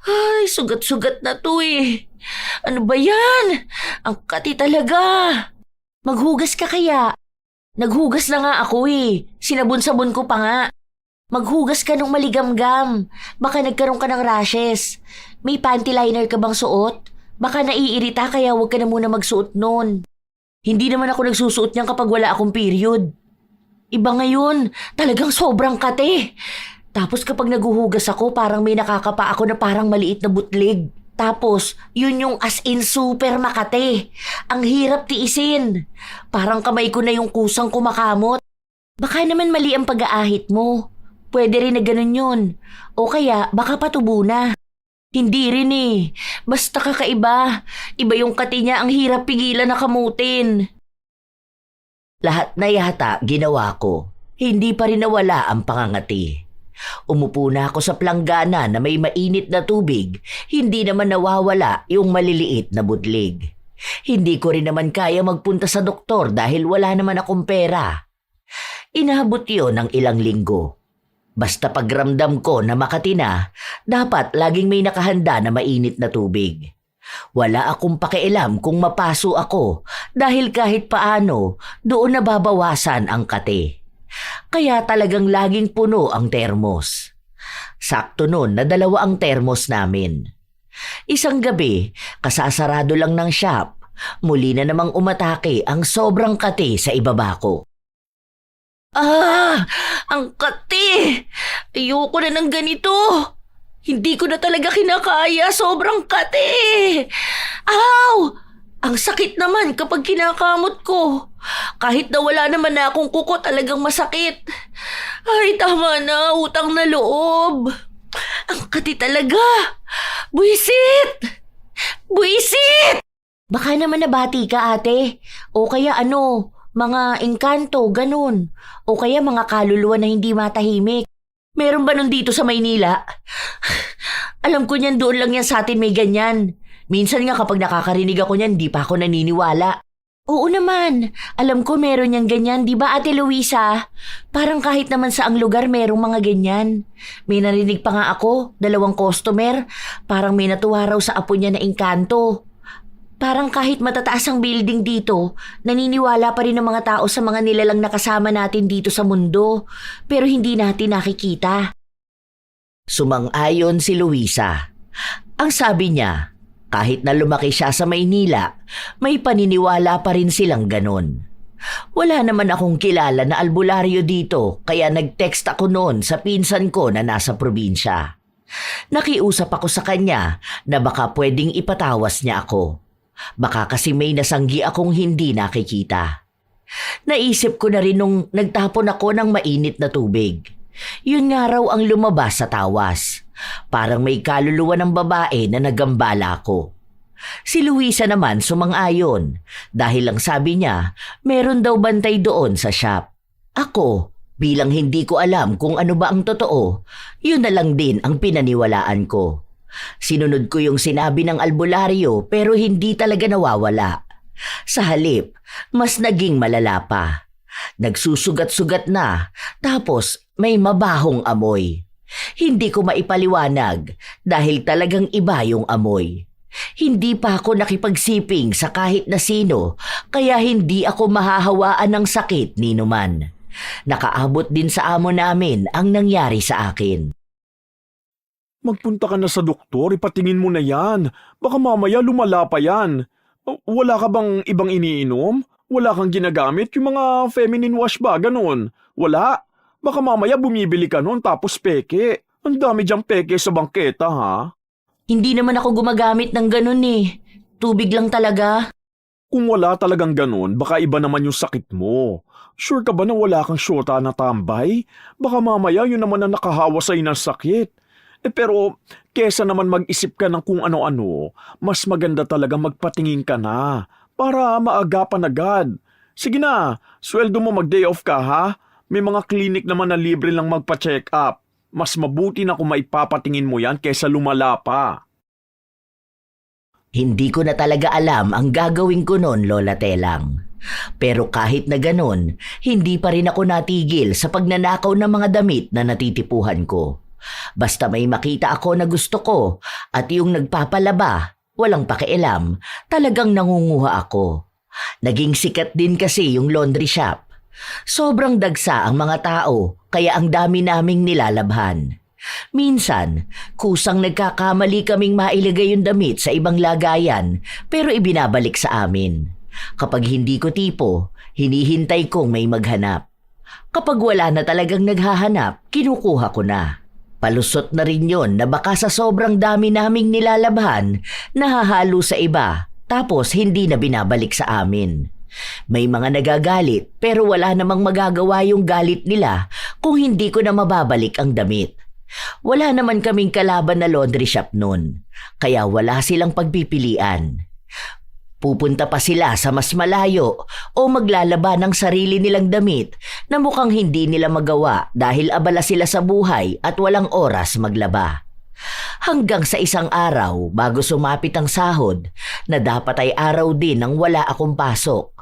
Ay, sugat-sugat na to eh. Ano ba yan? Ang kati talaga. Maghugas ka kaya? Naghugas na nga ako eh. Sinabon-sabon ko pa nga. Maghugas ka nung maligamgam. Baka nagkaroon ka ng rashes. May panty liner ka bang suot? Baka naiirita kaya huwag ka na muna magsuot nun. Hindi naman ako nagsusuot niyan kapag wala akong period. Iba ngayon, talagang sobrang kate. Tapos kapag naguhugas ako, parang may nakakapa ako na parang maliit na butlig. Tapos, yun yung as in super makate. Ang hirap tiisin. Parang kamay ko na yung kusang kumakamot. Baka naman mali ang pag-aahit mo. Pwede rin na ganun yun. O kaya, baka patubo na. Hindi rin eh. Basta kakaiba. Iba yung kati niya, ang hirap pigilan na kamutin. Lahat na yata ginawa ko. Hindi pa rin nawala ang pangangati. Umupo na ako sa planggana na may mainit na tubig. Hindi naman nawawala yung maliliit na budlig. Hindi ko rin naman kaya magpunta sa doktor dahil wala naman akong pera. Inaabot yun ng ilang linggo. Basta pagramdam ko na makati na, dapat laging may nakahanda na mainit na tubig. Wala akong pakialam kung mapaso ako dahil kahit paano doon nababawasan ang kate. Kaya talagang laging puno ang termos. Sakto nun na 2 ang termos namin. Isang gabi, kasasarado lang ng shop, muli na namang umatake ang sobrang kate sa ibaba ko. Ang kate! Ayoko na ng ganito! Hindi ko na talaga kinakaya, sobrang kate! Aw! Ang sakit naman kapag kinakamot ko. Kahit na wala naman na akong kuko, talagang masakit. Ay, tama na, utang na loob. Ang kati talaga. Buisit! Buisit! Baka naman nabati ka, ate. O kaya ano, mga engkanto, ganun. O kaya mga kaluluwa na hindi matahimik. Meron ba nun dito sa Maynila? Alam ko niyan, doon lang yan sa atin may ganyan. Minsan nga kapag nakakarinig ako niyan, di pa ako naniniwala. Oo naman, alam ko meron niyang ganyan, di ba Ate Luisa? Parang kahit naman sa ang lugar merong mga ganyan. May narinig pa nga ako, 2 customer, parang may natuwa raw sa apo niya na engkanto. Parang kahit matataas ang building dito, naniniwala pa rin ang mga tao sa mga nilalang nakasama natin dito sa mundo, pero hindi natin nakikita. Sumang-ayon si Luisa. Ang sabi niya, kahit na lumaki siya sa Maynila, may paniniwala pa rin silang ganon. Wala naman akong kilala na albularyo dito kaya nag-text ako noon sa pinsan ko na nasa probinsya. Nakiusap ako sa kanya na baka pwedeng ipatawas niya ako. Baka kasi may nasanggi akong hindi nakikita. Naisip ko na rin nung nagtapon ako ng mainit na tubig. Yun nga raw ang lumabas sa tawas. Parang may kaluluwa ng babae na nagambala ko. Si Luisa naman sumang-ayon dahil lang sabi niya meron daw bantay doon sa shop. Ako, bilang hindi ko alam kung ano ba ang totoo, yun na lang din ang pinaniwalaan ko. Sinunod ko yung sinabi ng albularyo pero hindi talaga nawawala. Sa halip, mas naging malala pa. Nagsusugat-sugat na, tapos may mabahong amoy. Hindi ko maipaliwanag dahil talagang iba yung amoy. Hindi pa ako nakipagsiping sa kahit na sino, kaya hindi ako mahahawaan ng sakit ni numan. Nakaabot din sa amo namin ang nangyari sa akin. Magpunta ka na sa doktor, ipatingin mo na yan. Baka mamaya lumala pa yan. Wala ka bang ibang iniinom? Wala kang ginagamit? Yung mga feminine wash ba? Ganon. Wala. Baka mamaya bumibili ka nun tapos peke. Ang dami diyang peke sa bangketa, ha? Hindi naman ako gumagamit ng ganun eh. Tubig lang talaga. Kung wala talagang ganon, baka iba naman yung sakit mo. Sure ka ba na wala kang syota na tambay? Baka mamaya yun naman ang nakahawa sa'yo ng sakit. Pero, kesa naman mag-isip ka ng kung ano-ano, mas maganda talaga magpatingin ka na para maagapan agad. Sige na, sweldo mo mag-day off ka ha? May mga clinic naman na libre lang magpa-check up. Mas mabuti na kung maipapatingin mo yan kesa lumala pa. Hindi ko na talaga alam ang gagawin ko noon, Lola Telang. Pero kahit na ganon, hindi pa rin ako natigil sa pagnanakaw ng mga damit na natitipuhan ko. Basta may makita ako na gusto ko at yung nagpapalaba, walang pakialam, talagang nangunguha ako. Naging sikat din kasi yung laundry shop. Sobrang dagsa ang mga tao kaya ang dami naming nilalabhan. Minsan, kusang nagkakamali kaming mailagay yung damit sa ibang lagayan pero ibinabalik sa amin. Kapag hindi ko tipo, hinihintay kong may maghanap. Kapag wala na talagang naghahanap, kinukuha ko na. Palusot na rin yon na baka sa sobrang dami naming nilalabhan, nahahalo sa iba, tapos hindi na binabalik sa amin. May mga nagagalit pero wala namang magagawa yung galit nila kung hindi ko na mababalik ang damit. Wala naman kaming kalaban na laundry shop nun, kaya wala silang pagpipilian. Pupunta pa sila sa mas malayo o maglalaba ng sarili nilang damit na mukhang hindi nila magawa dahil abala sila sa buhay at walang oras maglaba. Hanggang sa isang araw bago sumapit ang sahod na dapat ay araw din nang wala akong pasok.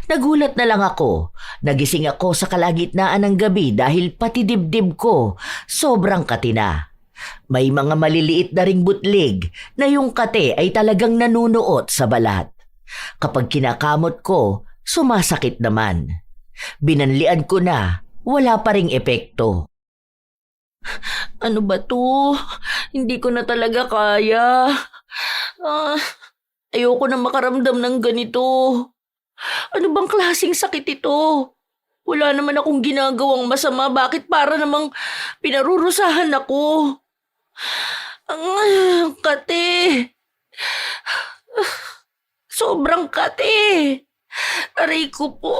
Nagulat na lang ako. Nagising ako sa kalagitnaan ng gabi dahil pati dibdib ko sobrang katina. May mga maliliit na ring butlig na yung kate ay talagang nanunuot sa balat. Kapag kinakamot ko, sumasakit naman. Binanlian ko na, wala pa ring epekto. Ano ba to? Hindi ko na talaga kaya. Ayoko na makaramdam ng ganito. Ano bang klaseng sakit ito? Wala naman akong ginagawang masama. Bakit para namang pinarurusahan ako? Kate. Sobrang kate. Aray ko po.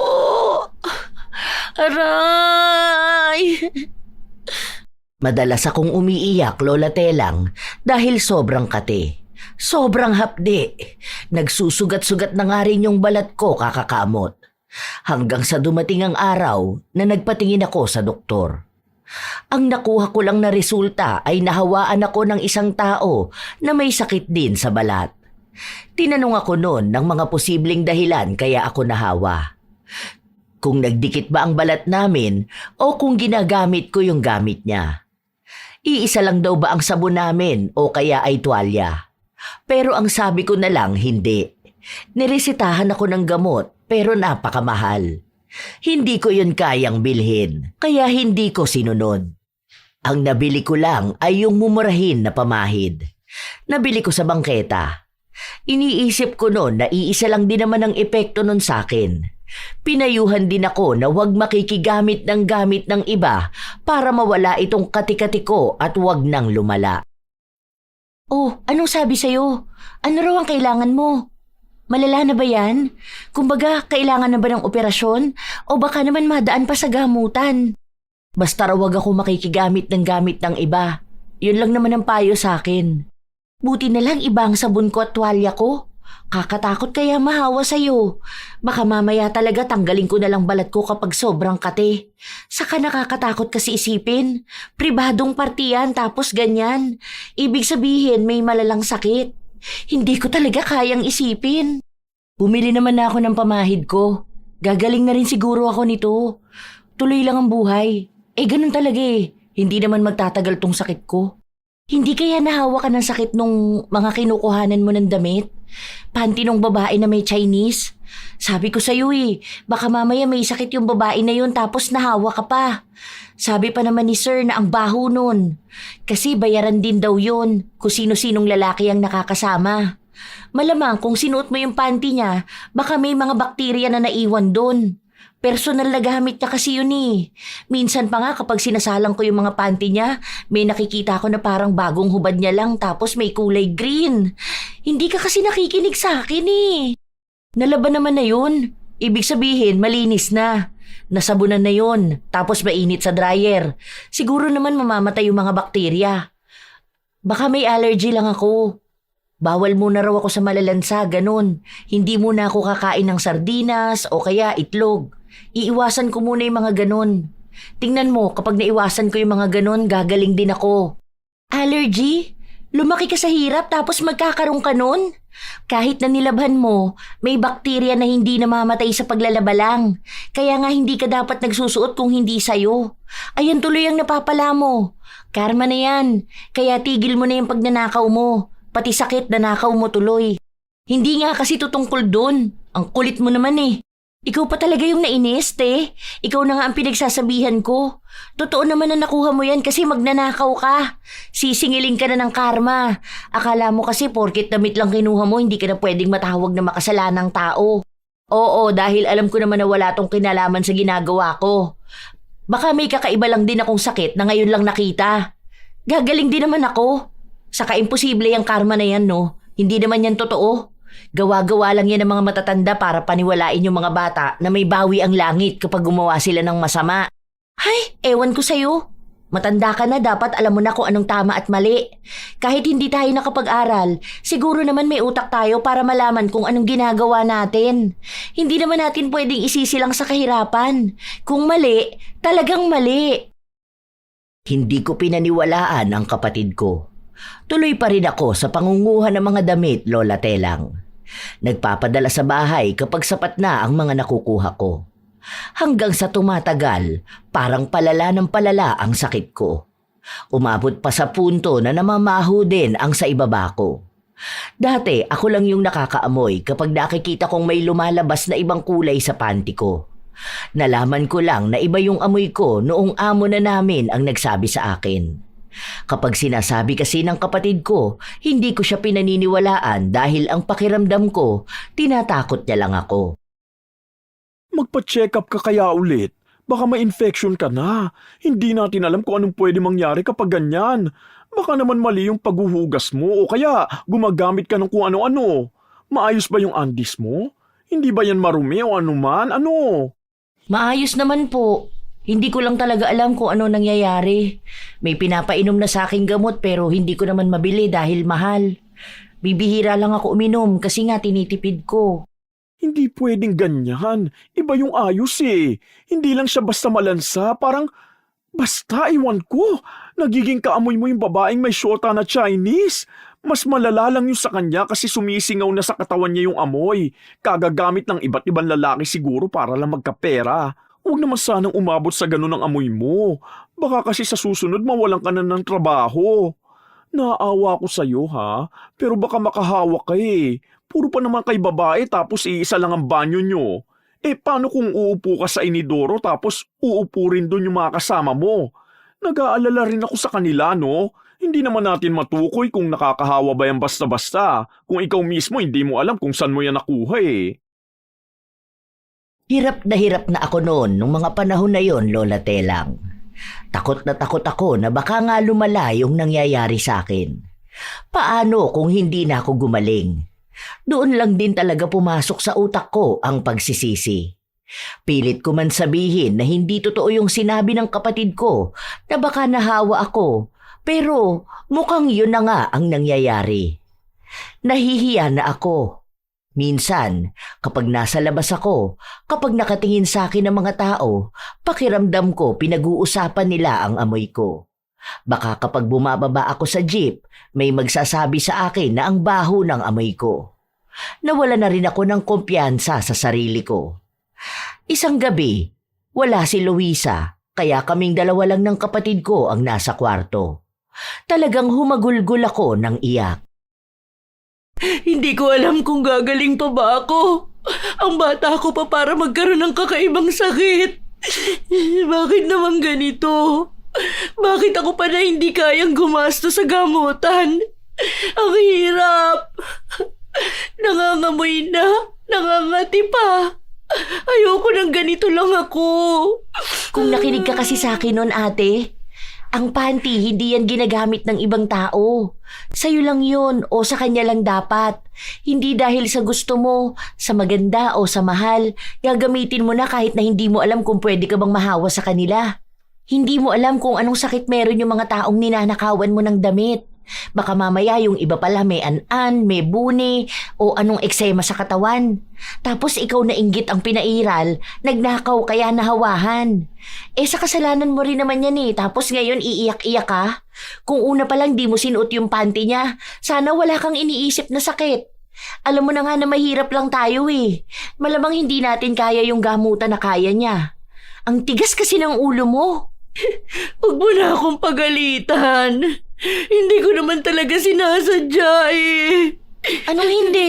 Aray. Madalas akong umiiyak, Lola Telang, dahil sobrang kate. Sobrang hapdi. Nagsusugat-sugat na nga rin yung balat ko kakakamot. Hanggang sa dumating ang araw na nagpatingin ako sa doktor. Ang nakuha ko lang na resulta ay nahawaan ako ng isang tao na may sakit din sa balat. Tinanong ako noon ng mga posibleng dahilan kaya ako nahawa. Kung nagdikit ba ang balat namin o kung ginagamit ko yung gamit niya. Iisa lang daw ba ang sabon namin o kaya ay tuwalya. Pero ang sabi ko na lang hindi. Niresetahan ako ng gamot pero napakamahal. Hindi ko yun kayang bilhin kaya hindi ko sinunod. Ang nabili ko lang ay yung mumurahin na pamahid. Nabili ko sa bangketa. Iniisip ko noon na iisa lang din naman ang epekto nun sa akin. Pinayuhan din ako na huwag makikigamit ng gamit ng iba para mawala itong kati-kati ko at huwag nang lumala. Oh, anong sabi sa'yo? Ano raw ang kailangan mo? Malala na ba yan? Kumbaga, kailangan na ba ng operasyon? O baka naman madaan pa sa gamutan? Basta raw wag ako makikigamit ng gamit ng iba. Yun lang naman ang payo sa akin. Buti na lang iba ang sabon ko at tuwalya ko. Kakatakot kaya mahawa sa'yo. Baka mamaya talaga tanggalin ko na lang balat ko kapag sobrang kate. Saka nakakatakot kasi isipin. Pribadong partiyan tapos ganyan. Ibig sabihin may malalang sakit. Hindi ko talaga kayang isipin. Bumili naman na ako ng pamahid ko. Gagaling na rin siguro ako nito. Tuloy lang ang buhay. Ganun talaga eh. Hindi naman magtatagal tong sakit ko. Hindi kaya nahawa ka ng sakit nung mga kinukuhanan mo ng damit? Panty nung babae na may Chinese? Sabi ko sa'yo baka mamaya may sakit yung babae na yun tapos nahawa ka pa. Sabi pa naman ni sir na ang baho nun. Kasi bayaran din daw yun kung sino-sinong lalaki ang nakakasama. Malamang kung sinuot mo yung panty niya, baka may mga bakterya na naiwan dun. Personal na gamit niya kasi yun Minsan pa nga kapag sinasalang ko yung mga panty niya, may nakikita ko na parang bagong hubad niya lang tapos may kulay green. Hindi ka kasi nakikinig sa akin Nalaban naman na yun. Ibig sabihin, malinis na. Nasabunan na yun, tapos mainit sa dryer. Siguro naman mamamatay yung mga bakterya. Baka may allergy lang ako. Bawal muna raw ako sa malalansa, ganun. Hindi muna ako kakain ng sardinas o kaya itlog. Iiwasan ko muna yung mga ganun. Tingnan mo, kapag naiwasan ko yung mga ganun, gagaling din ako. Allergy? Lumaki ka sa hirap tapos magkakaroon ka nun? Kahit na nilabhan mo, may bakterya na hindi namamatay sa paglalaba lang. Kaya nga hindi ka dapat nagsusuot kung hindi sayo. Ayan tuloy ang napapala mo. Karma na yan. Kaya tigil mo na yung pagnanakaw mo. Pati sakit nanakaw mo tuloy. Hindi nga kasi tutungkol dun. Ang kulit mo naman Ikaw pa talaga yung nainis, te. Ikaw na nga ang pinagsasabihan ko. Totoo naman na nakuha mo yan kasi magnanakaw ka. Sisingiling ka na ng karma. Akala mo kasi porket damit lang kinuha mo, hindi ka na pwedeng matawag na makasalanang tao. Oo, dahil alam ko naman na wala tong kinalaman sa ginagawa ko. Baka may kakaiba lang din akong sakit na ngayon lang nakita. Gagaling din naman ako. Saka imposible yung karma na yan, no? Hindi naman yan totoo. Gawa-gawa lang yan ng mga matatanda para paniwalain yung mga bata na may bawi ang langit kapag gumawa sila ng masama. Hay, ewan ko sa'yo. Matanda ka na, dapat alam mo na kung anong tama at mali. Kahit hindi tayo nakapag-aral, siguro naman may utak tayo para malaman kung anong ginagawa natin. Hindi naman natin pwedeng isisilang sa kahirapan. Kung mali, talagang mali. Hindi ko pinaniwalaan ang kapatid ko. Tuloy pa rin ako sa pangunguha ng mga damit, Lola Telang. Nagpapadala sa bahay kapag sapat na ang mga nakukuha ko. Hanggang sa tumatagal, parang palala ng palala ang sakit ko. Umabot pa sa punto na namamaho din ang sa ibaba ko. Dati ako lang yung nakakaamoy kapag nakikita kong may lumalabas na ibang kulay sa panty ko. Nalaman ko lang na iba yung amoy ko noong amo na namin ang nagsabi sa akin. Kapag sinasabi kasi ng kapatid ko, hindi ko siya pinaniniwalaan dahil ang pakiramdam ko, tinatakot niya lang ako. Magpa-check up ka kaya ulit. Baka ma-infection ka na. Hindi natin alam kung anong pwede mangyari kapag ganyan. Baka naman mali yung paghuhugas mo o kaya gumagamit ka ng kung ano-ano. Maayos ba yung andis mo? Hindi ba yan marumi o anuman? Ano? Maayos naman po. Hindi ko lang talaga alam kung ano nangyayari. May pinapainom na sa aking gamot pero hindi ko naman mabili dahil mahal. Bibihira lang ako uminom kasi nga tinitipid ko. Hindi pwedeng ganyan. Iba yung ayos Hindi lang siya basta malansa. Parang basta iwan ko. Nagiging kaamoy mo yung babaeng may syota na Chinese. Mas malala lang yung sa kanya kasi sumisingaw na sa katawan niya yung amoy. Kagagamit ng iba't ibang lalaki siguro para lang magkapera. Huwag naman sanang umabot sa ganun ang amoy mo. Baka kasi sa susunod mawalan ka na ng trabaho. Naawa ko sa'yo pero baka makahawa ka Puro pa naman kay babae tapos iisa lang ang banyo nyo. Paano kung uupo ka sa inidoro tapos uupo rin doon yung mga kasama mo? Nag-aalala rin ako sa kanila, no? Hindi naman natin matukoy kung nakakahawa ba yan basta-basta. Kung ikaw mismo hindi mo alam kung saan mo yan nakuha Hirap na ako noon nung mga panahon na yon, Lola Telang. Takot na takot ako na baka nga lumala yung nangyayari sa akin. Paano kung hindi na ako gumaling? Doon lang din talaga pumasok sa utak ko ang pagsisisi. Pilit ko man sabihin na hindi totoo yung sinabi ng kapatid ko na baka nahawa ako, pero mukhang yun na nga ang nangyayari. Nahihiya na ako. Minsan, kapag nasa labas ako, kapag nakatingin sa akin ng mga tao, pakiramdam ko pinag-uusapan nila ang amoy ko. Baka kapag bumababa ako sa jeep, may magsasabi sa akin na ang baho ng amoy ko. Nawala na rin ako ng kumpiyansa sa sarili ko. Isang gabi, wala si Luisa, kaya kaming dalawa lang ng kapatid ko ang nasa kwarto. Talagang humagulgol ako ng iyak. Hindi ko alam kung gagaling pa ba ako. Ang bata ko pa para magkaroon ng kakaibang sakit. Bakit naman ganito? Bakit ako pa na hindi kayang gumasto sa gamutan? Ang hirap. Nangangamoy na, nangangati pa. Ayoko ng ganito lang ako. Kung nakinig ka kasi sa akin noon, ate, ang panty hindi yan ginagamit ng ibang tao. Sa'yo lang yun o sa kanya lang dapat. Hindi dahil sa gusto mo, sa maganda o sa mahal, gagamitin mo na kahit na hindi mo alam kung pwede ka bang mahawa sa kanila. Hindi mo alam kung anong sakit meron yung mga taong ninanakawan mo ng damit. Baka mamaya yung iba pala may an-an, may buni, o anong eksema sa katawan. Tapos ikaw na inggit ang pinairal, nagnakaw kaya nahawahan. Sa kasalanan mo rin naman yan tapos ngayon iiyak-iyak ka? Kung una pa lang di mo sinuot yung panty niya, sana wala kang iniisip na sakit. Alam mo na nga na mahirap lang tayo Malamang hindi natin kaya yung gamutan na kaya niya. Ang tigas kasi ng ulo mo. Huwag mo na akong pagalitan. Hindi ko naman talaga sinasadya Anong hindi?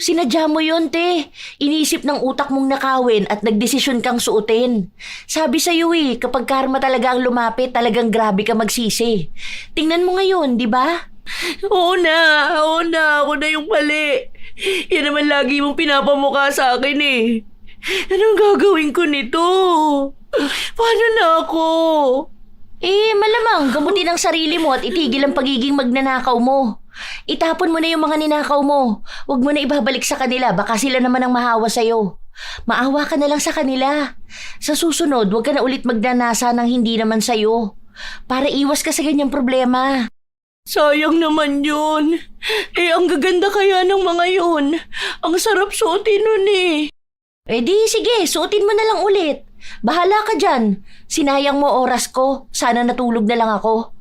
Sinadya mo yun, te. Iniisip ng utak mong nakawin at nagdesisyon kang suotin. Sabi sa'yo kapag karma talaga ang lumapit, talagang grabe ka magsisi. Tingnan mo ngayon, di ba? Oo na, ako na yung mali. Yan naman lagi mong pinapamukha sa akin Anong gagawin ko nito? Paano na ako? Malamang gamutin ang sarili mo at itigil ang pagiging magnanakaw mo. Itapon mo na yung mga ninakaw mo. Huwag mo na ibabalik sa kanila, baka sila naman ang mahawa sa'yo. Maawa ka na lang sa kanila. Sa susunod, huwag ka na ulit magnanasa ng hindi naman sa'yo. Para iwas ka sa ganyang problema. Sayang naman yun. Ang gaganda kaya ng mga yun. Ang sarap suotin nun Di sige, suotin mo na lang ulit. Bahala ka dyan. Sinayang mo oras ko. Sana natulog na lang ako.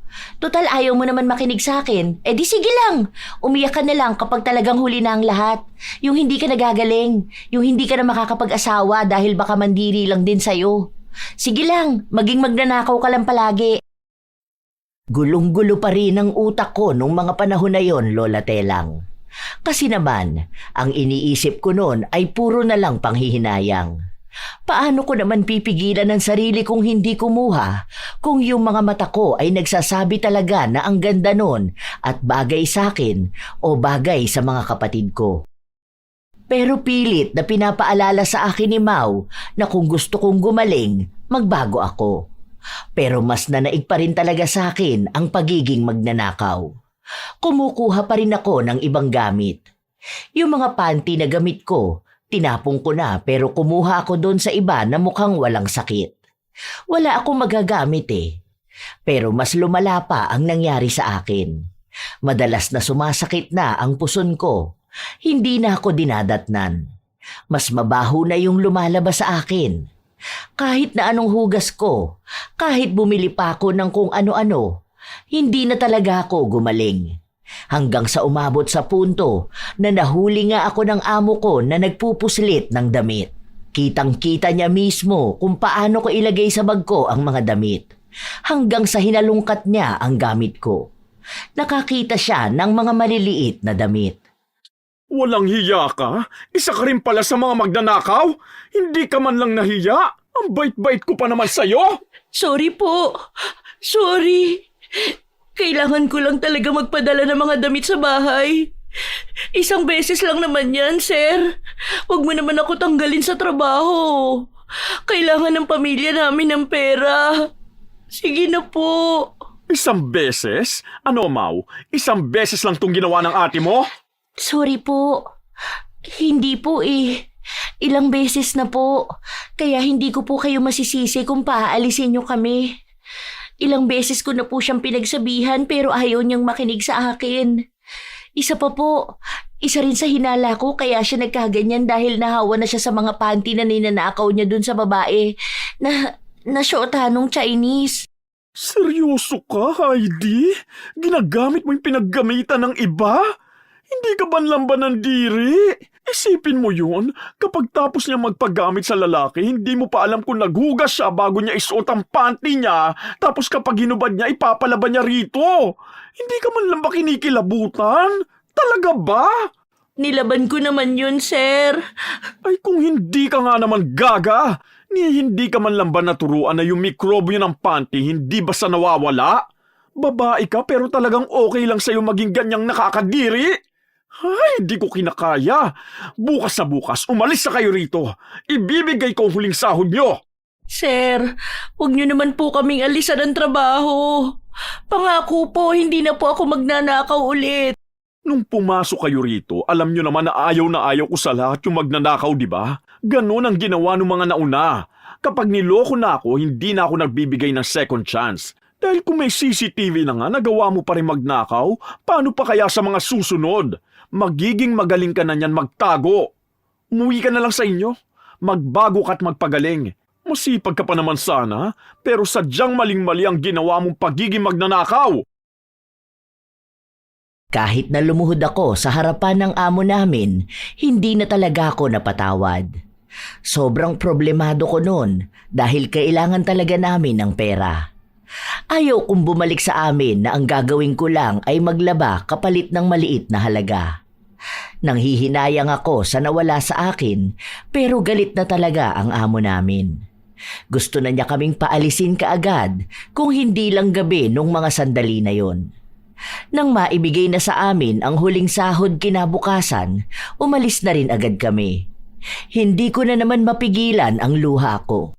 Total ayaw mo naman makinig sa akin. Di sige lang. Umiyak ka na lang kapag talagang huli na ang lahat. Yung hindi ka nagagaling. Yung hindi ka na makakapag-asawa dahil baka mandiri lang din sa'yo. Sige lang, maging magnanakaw ka lang palagi. Gulong-gulo pa rin ang utak ko nung mga panahon na yon, Lola Telang. Kasi naman, ang iniisip ko noon ay puro na lang panghihinayang. Paano ko naman pipigilan ang sarili kung hindi kumuha kung yung mga mata ko ay nagsasabi talaga na ang ganda nun at bagay sa akin o bagay sa mga kapatid ko. Pero pilit na pinapaalala sa akin ni Mau na kung gusto kong gumaling, magbago ako. Pero mas nanaig pa rin talaga sa akin ang pagiging magnanakaw. Kumukuha pa rin ako ng ibang gamit. Yung mga panty na gamit ko, tinapong ko na pero kumuha ako doon sa iba na mukhang walang sakit. Wala akong magagamit Pero mas lumala pa ang nangyari sa akin. Madalas na sumasakit na ang puson ko. Hindi na ako dinadatnan. Mas mabaho na yung lumalabas sa akin. Kahit na anong hugas ko, kahit bumili pa ako ng kung ano-ano, hindi na talaga ako gumaling. Hanggang sa umabot sa punto na nahuli nga ako ng amo ko na nagpupuslit ng damit. Kitang-kita niya mismo kung paano ko ilagay sa bag ko ang mga damit. Hanggang sa hinalungkat niya ang gamit ko. Nakakita siya ng mga maliliit na damit. Walang hiya ka? Isa ka rin pala sa mga magnanakaw? Hindi ka man lang nahiya? Ang bait-bait ko pa naman sa'yo! Sorry po. Sorry. Kailangan ko lang talaga magpadala ng mga damit sa bahay. Isang beses lang naman yan, sir. Huwag mo naman ako tanggalin sa trabaho. Kailangan ng pamilya namin ng pera. Sige na po. Isang beses? Ano, Mau? Isang beses lang tong ginawa ng ate mo? Sorry po. Hindi po Ilang beses na po. Kaya hindi ko po kayo masisisi kung paaalisin niyo kami. Ilang beses ko na po siyang pinagsabihan pero ayaw niyang makinig sa akin. Isa pa po, Isa rin sa hinala ko kaya siya nagkaganyan dahil nahawa na siya sa mga panty na ninanakaw niya dun sa babae na syota nung Chinese. Seryoso ka, Heidi? Ginagamit mo yung pinaggamitan ng iba? Hindi ka banlang ba nandiri? Isipin mo yun, kapag tapos niya magpagamit sa lalaki, hindi mo pa alam kung naghugas siya bago niya isuot ang panty niya, tapos kapag hinubad niya, ipapalaban niya rito. Hindi ka man lang ba kinikilabutan? Talaga ba? Nilaban ko naman yun, sir. Ay kung hindi ka nga naman gaga, hindi ka man lang ba naturuan na yung mikrobyo ng panty hindi basta nawawala? Babae ka pero talagang okay lang sa'yo maging ganyang nakakadiri? Ay, hindi ko kinakaya. Bukas na bukas, umalis na kayo rito. Ibibigay ko ang huling sahod nyo. Sir, huwag niyo naman po kaming alisan ng trabaho. Pangako po, hindi na po ako magnanakaw ulit. Nung pumasok kayo rito, alam nyo naman na ayaw ko sa lahat yung magnanakaw, di ba? Ganon ang ginawa ng mga nauna. Kapag niloko na ako, hindi na ako nagbibigay ng second chance. Dahil kung may CCTV na nga, nagawa mo pa rin magnakaw, paano pa kaya sa mga susunod? Magiging magaling ka na niyan magtago. Umuwi ka na lang sa inyo. Magbago ka at magpagaling. Masipag ka pa naman sana, pero sadyang maling-mali ang ginawa mong pagiging magnanakaw. Kahit na lumuhod ako sa harapan ng amo namin, hindi na talaga ako napatawad. Sobrang problemado ko noon dahil kailangan talaga namin ng pera. Ayaw kong bumalik sa amin na ang gagawin ko lang ay maglaba kapalit ng maliit na halaga. Nanghihinayang ako sa nawala sa akin pero galit na talaga ang amo namin. Gusto na niya kaming paalisin kaagad kung hindi lang gabi nung mga sandali na yon. Nang maibigay na sa amin ang huling sahod kinabukasan, umalis na rin agad kami. Hindi ko na naman mapigilan ang luha ko.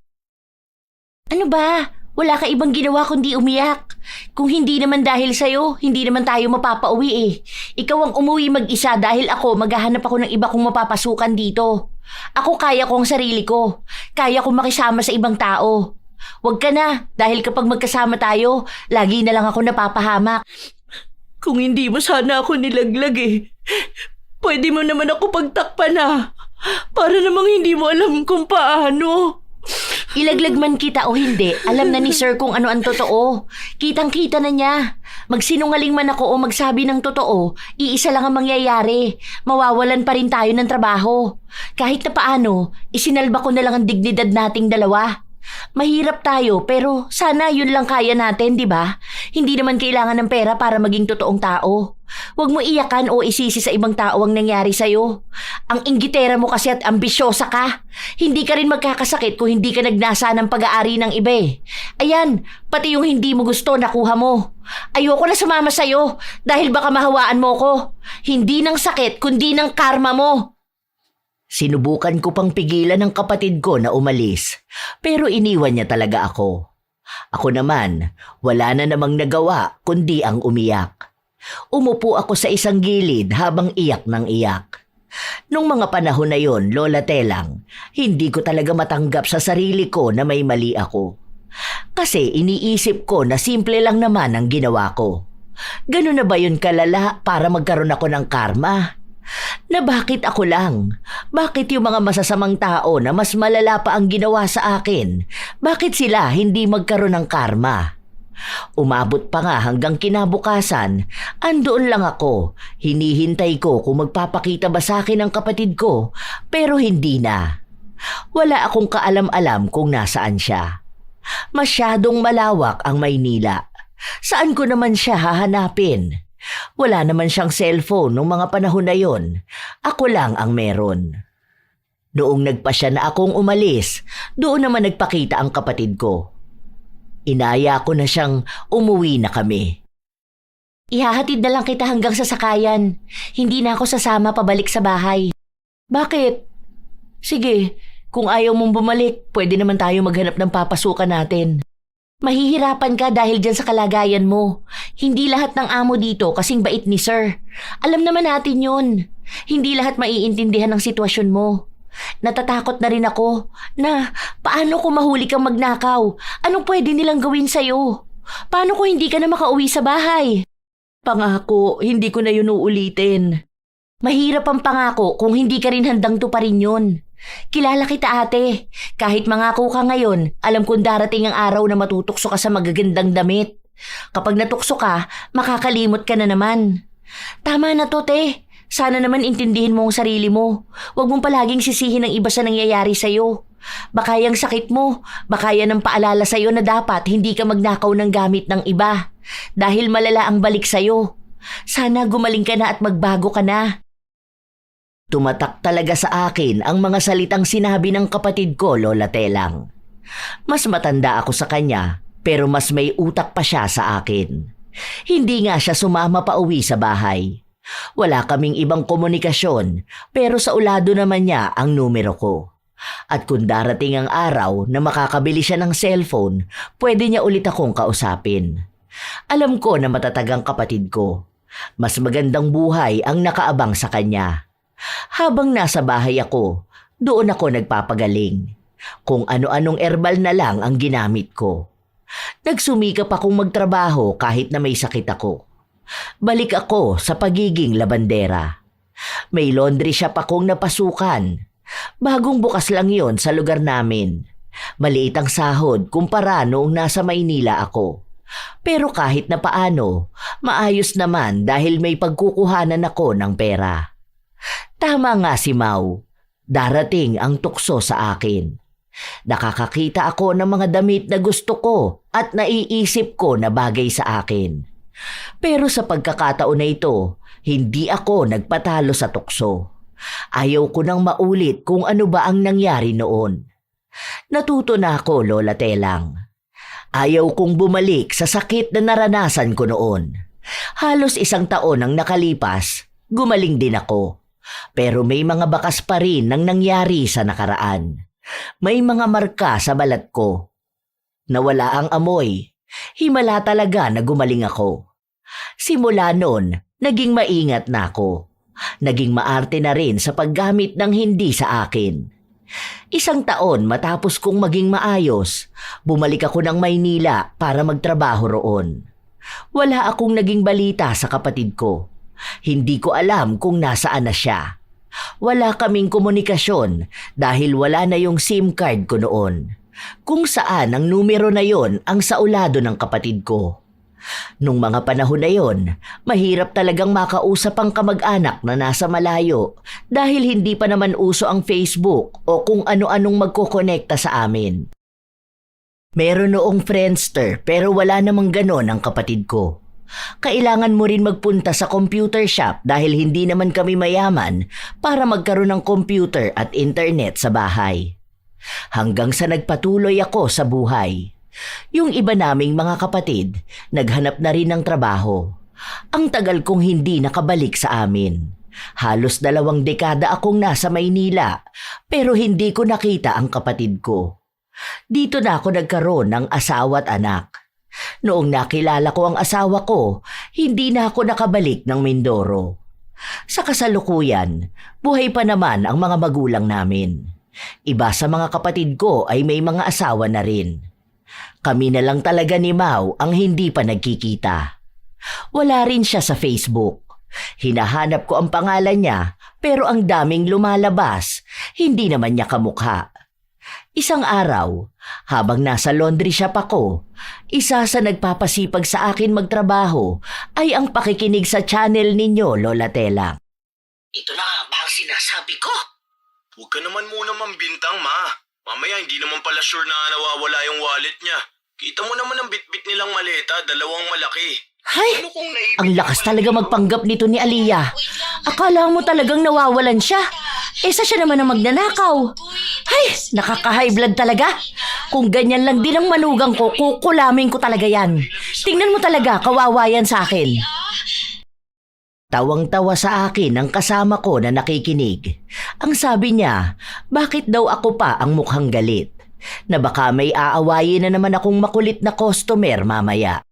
Ano ba? Wala ka ibang ginawa kundi umiyak. Kung hindi naman dahil sa'yo, hindi naman tayo mapapauwi eh. Ikaw ang umuwi mag-isa dahil ako maghahanap ako ng iba kong mapapasukan dito. Ako kaya ko ang sarili ko. Kaya kong makisama sa ibang tao. Huwag ka na, dahil kapag magkasama tayo, lagi na lang ako napapahamak. Kung hindi mo sana ako nilaglag eh, pwede mo naman ako pagtakpan na. Para namang hindi mo alam kung paano. Ilaglag man kita o hindi, alam na ni sir kung ano ang totoo. Kitang-kita na niya. Magsinungaling man ako o magsabi ng totoo, iisa lang ang mangyayari. Mawawalan pa rin tayo ng trabaho. Kahit na paano, isinalba ko na lang ang dignidad nating dalawa. Mahirap tayo pero sana yun lang kaya natin, di ba? Hindi naman kailangan ng pera para maging totoong tao. Huwag mo iyakan o isisi sa ibang tao ang nangyari sa'yo. Ang inggitera mo kasi at ambisyosa ka. Hindi ka rin magkakasakit kung hindi ka nagnasa ng pag-aari ng iba eh. Ayan, pati yung hindi mo gusto nakuha mo. Ayoko na sumama sa'yo dahil baka mahawaan mo ko. Hindi ng sakit kundi ng karma mo. Sinubukan ko pang pigilan ng kapatid ko na umalis, pero iniwan niya talaga ako. Ako naman, wala na namang nagawa kundi ang umiyak. Umupo ako sa isang gilid habang iyak ng iyak. Nung mga panahon na yon, Lola Telang, hindi ko talaga matanggap sa sarili ko na may mali ako. Kasi iniisip ko na simple lang naman ang ginawa ko. Ganun na ba yun kalala para magkaroon ako ng karma? Na bakit ako lang? Bakit yung mga masasamang tao na mas malala pa ang ginawa sa akin? Bakit sila hindi magkaroon ng karma? Umabot pa nga hanggang kinabukasan, andoon lang ako, hinihintay ko kung magpapakita ba sa akin ang kapatid ko, pero hindi na. Wala akong kaalam-alam kung nasaan siya. Masyadong malawak ang Maynila. Saan ko naman siya hahanapin? Wala naman siyang cellphone noong mga panahon na yon. Ako lang ang meron. Noong nagpasya na akong umalis, doon naman nagpakita ang kapatid ko. Inaya ko na siyang umuwi na kami. Ihahatid na lang kita hanggang sa sakayan. Hindi na ako sasama pabalik sa bahay. Bakit? Sige, kung ayaw mong bumalik, pwede naman tayo maghanap ng papasukan natin. Mahihirapan ka dahil dyan sa kalagayan mo. Hindi lahat ng amo dito kasing bait ni sir. Alam naman natin yun. Hindi lahat maiintindihan ng sitwasyon mo. Natatakot na rin ako na paano kung mahuli kang magnakaw? Anong pwede nilang gawin sa'yo? Paano kung hindi ka na makauwi sa bahay? Pangako, hindi ko na yun uulitin. Mahirap ang pangako kung hindi ka rin handang tuparin yun. Kilala kita ate. Kahit mangako ka ngayon, alam kong darating ang araw na matutokso ka sa magagandang damit. Kapag natukso ka, makakalimot ka na naman. Tama na to, te. Sana naman intindihin mo ang sarili mo. Huwag mong palaging sisihin ang iba sa nangyayari sa'yo. Baka yung sakit mo, baka yan ang paalala sa'yo na dapat hindi ka magnakaw ng gamit ng iba. Dahil malala ang balik sa'yo. Sana gumaling ka na at magbago ka na. Tumatak talaga sa akin ang mga salitang sinabi ng kapatid ko, Lola Telang. Mas matanda ako sa kanya, pero mas may utak pa siya sa akin. Hindi nga siya sumama pa uwi sa bahay. Wala kaming ibang komunikasyon, pero sa ulado naman niya ang numero ko. At kung darating ang araw na makakabili siya ng cellphone, pwede niya ulit akong kausapin. Alam ko na matatag ang kapatid ko. Mas magandang buhay ang nakaabang sa kanya. Habang nasa bahay ako, doon ako nagpapagaling. Kung ano-anong herbal na lang ang ginamit ko. Nagsumikap akong magtrabaho kahit na may sakit ako. Balik ako sa pagiging labandera. May laundry shop akong napasukan. Bagong bukas lang yon sa lugar namin. Maliit ang sahod kumpara noong nasa Maynila ako. Pero kahit na paano, maayos naman dahil may pagkukuhanan ako ng pera. Tama nga si Mau. Darating ang tukso sa akin. Nakakakita ako ng mga damit na gusto ko at naiisip ko na bagay sa akin. Pero sa pagkakataon na ito, hindi ako nagpatalo sa tukso. Ayaw ko nang maulit kung ano ba ang nangyari noon. Natuto na ako, Lola Telang. Ayaw kong bumalik sa sakit na naranasan ko noon. Halos 1 taon ang nakalipas, gumaling din ako. Pero may mga bakas pa rin ng nangyari sa nakaraan. May mga marka sa balat ko. Nawala ang amoy. Himala talaga na gumaling ako. Simula noon, naging maingat na ako. Naging maarte na rin sa paggamit ng hindi sa akin. 1 taon matapos kong maging maayos, bumalik ako ng Maynila para magtrabaho roon. Wala akong naging balita sa kapatid ko. Hindi ko alam kung nasaan na siya. Wala kaming komunikasyon dahil wala na yung SIM card ko noon. Kung saan ang numero na yon ang saulado ng kapatid ko. Nung mga panahon na yon, mahirap talagang makausap ang kamag-anak na nasa malayo dahil hindi pa naman uso ang Facebook o kung ano-anong magkokonekta sa amin. Meron noong Friendster pero wala namang ganon ang kapatid ko. Kailangan mo rin magpunta sa computer shop dahil hindi naman kami mayaman para magkaroon ng computer at internet sa bahay. Hanggang sa nagpatuloy ako sa buhay. Yung iba naming mga kapatid, naghanap na rin ng trabaho. Ang tagal kong hindi nakabalik sa amin. Halos 2 dekada akong nasa Maynila pero hindi ko nakita ang kapatid ko. Dito na ako nagkaroon ng asawa at anak. Noong nakilala ko ang asawa ko, hindi na ako nakabalik ng Mindoro. Sa kasalukuyan, buhay pa naman ang mga magulang namin. Iba sa mga kapatid ko ay may mga asawa na rin. Kami na lang talaga ni Mau ang hindi pa nagkikita. Wala rin siya sa Facebook. Hinahanap ko ang pangalan niya pero ang daming lumalabas, hindi naman niya kamukha. Isang araw, habang nasa laundry shop ako, isa sa nagpapasipag sa akin magtrabaho ay ang pakikinig sa channel ninyo, Lola Telang. Ito na nga ba ang sinasabi ko? Huwag ka naman muna mambintang, ma. Mamaya hindi naman pala sure na nawawala yung wallet niya. Kita mo naman ang bitbit nilang maleta, 2 malaki. Hay! Ano kung naibig Ang lakas talaga magpanggap nito ni Aliyah. Akala mo talagang nawawalan siya. Isa siya naman ang magnanakaw. Hay! Nakaka-high blood talaga. Kung ganyan lang din ang manugang ko, kukulamin ko talaga yan. Tingnan mo talaga, kawawa yan sa akin. Tawang-tawa sa akin ang kasama ko na nakikinig. Ang sabi niya, bakit daw ako pa ang mukhang galit? Na baka may aawayin na naman akong makulit na customer mamaya.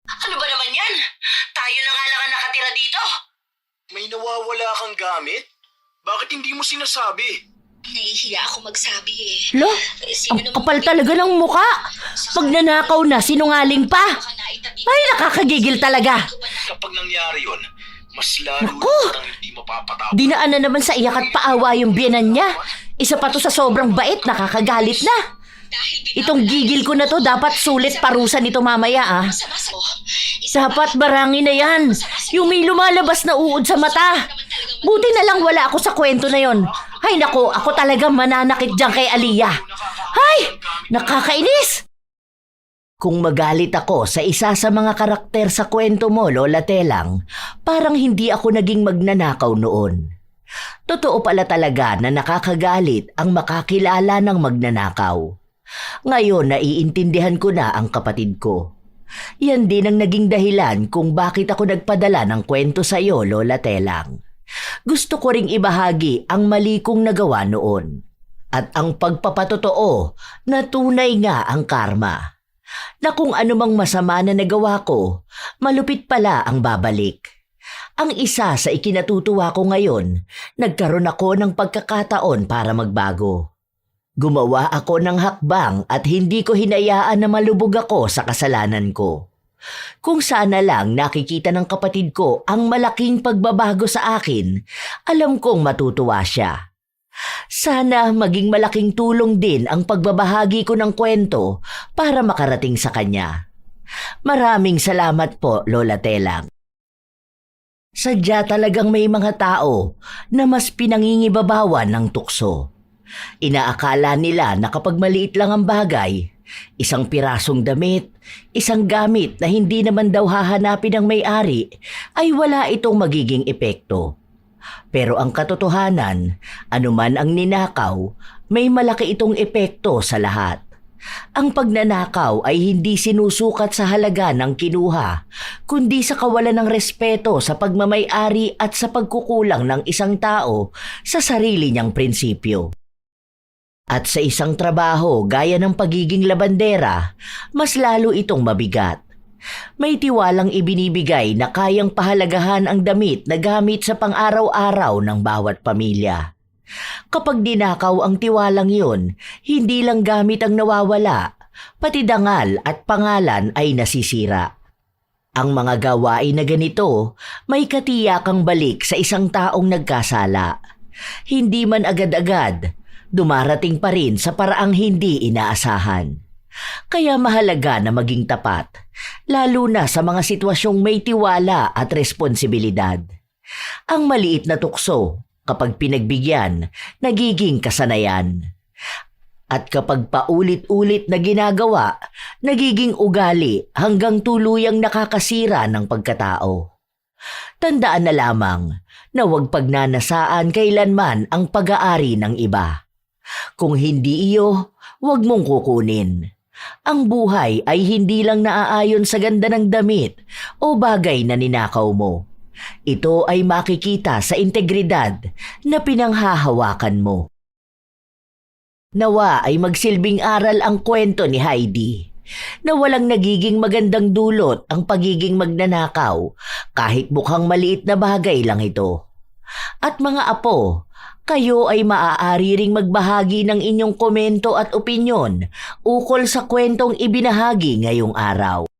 Ano ba naman yan? Tayo na nga lang ang nakatira dito. May nawawala kang gamit? Bakit hindi mo sinasabi? Nahihiya ako magsabi eh. Lo, ang kapal talaga ng muka. Pag nanakaw na, sinungaling pa. Ay, nakakagigil talaga. Kapag nangyari yun, Mas lalo Naku! na kitang hindi mapapatawad. Dinaan na naman sa iyak at paawa yung biyanan niya. Isa pa to sa sobrang bait, nakakagalit na. Itong gigil ko na to, dapat sulit parusa nito mamaya ah. Masama mo. Dapat barangin na yan. Yung may lumalabas na uod sa mata. Buti na lang wala ako sa kwento na yon. Ay nako, ako talagang mananakit dyan kay Aliyah. Ay, nakakainis. Kung magalit ako sa isa sa mga karakter sa kwento mo, Lola Telang, parang hindi ako naging magnanakaw noon. Totoo pala talaga na nakakagalit ang makakilala ng magnanakaw. Ngayon naiintindihan ko na ang kapatid ko. Yan din ang naging dahilan kung bakit ako nagpadala ng kwento sa iyo, Lola Telang. Gusto ko ring ibahagi ang mali kong nagawa noon. At ang pagpapatotoo na tunay nga ang karma. Na kung anumang masama na nagawa ko, malupit pala ang babalik. Ang isa sa ikinatutuwa ko ngayon, nagkaroon ako ng pagkakataon para magbago. Gumawa ako ng hakbang at hindi ko hinayaan na malubog ako sa kasalanan ko. Kung sana lang nakikita ng kapatid ko ang malaking pagbabago sa akin, alam kong matutuwa siya. Sana maging malaking tulong din ang pagbabahagi ko ng kwento para makarating sa kanya. Maraming salamat po, Lola Telang. Sadya talagang may mga tao na mas pinangingibabawan ng tukso. Inaakala nila na kapag maliit lang ang bagay, isang pirasong damit, isang gamit na hindi naman daw hahanapin ng may-ari, ay wala itong magiging epekto. Pero ang katotohanan, anuman ang ninakaw, may malaki itong epekto sa lahat. Ang pagnanakaw ay hindi sinusukat sa halaga ng kinuha, kundi sa kawalan ng respeto sa pagmamay-ari at sa pagkukulang ng isang tao sa sarili niyang prinsipyo. At sa isang trabaho gaya ng pagiging labandera, mas lalo itong mabigat. May tiwalang ibinibigay na kayang pahalagahan ang damit na gamit sa pang-araw-araw ng bawat pamilya. Kapag dinakaw ang tiwalang yun, hindi lang gamit ang nawawala, pati dangal at pangalan ay nasisira. Ang mga gawain na ganito, may katiyakang balik sa isang taong nagkasala. Hindi man agad-agad, dumarating pa rin sa paraang hindi inaasahan. Kaya mahalaga na maging tapat, lalo na sa mga sitwasyong may tiwala at responsibilidad. Ang maliit na tukso, kapag pinagbigyan, nagiging kasanayan. At kapag paulit-ulit na ginagawa, nagiging ugali hanggang tuluyang nakakasira ng pagkatao. Tandaan na lamang na huwag pagnanasaan kailanman ang pag-aari ng iba. Kung hindi iyo, huwag mong kukunin. Ang buhay ay hindi lang naaayon sa ganda ng damit o bagay na ninakaw mo. Ito ay makikita sa integridad na pinanghahawakan mo. Nawa ay magsilbing aral ang kwento ni Heidi na walang nagiging magandang dulot ang pagiging magnanakaw kahit mukhang maliit na bagay lang ito. At mga apo, kayo ay maaari ring magbahagi ng inyong komento at opinyon ukol sa kwentong ibinahagi ngayong araw.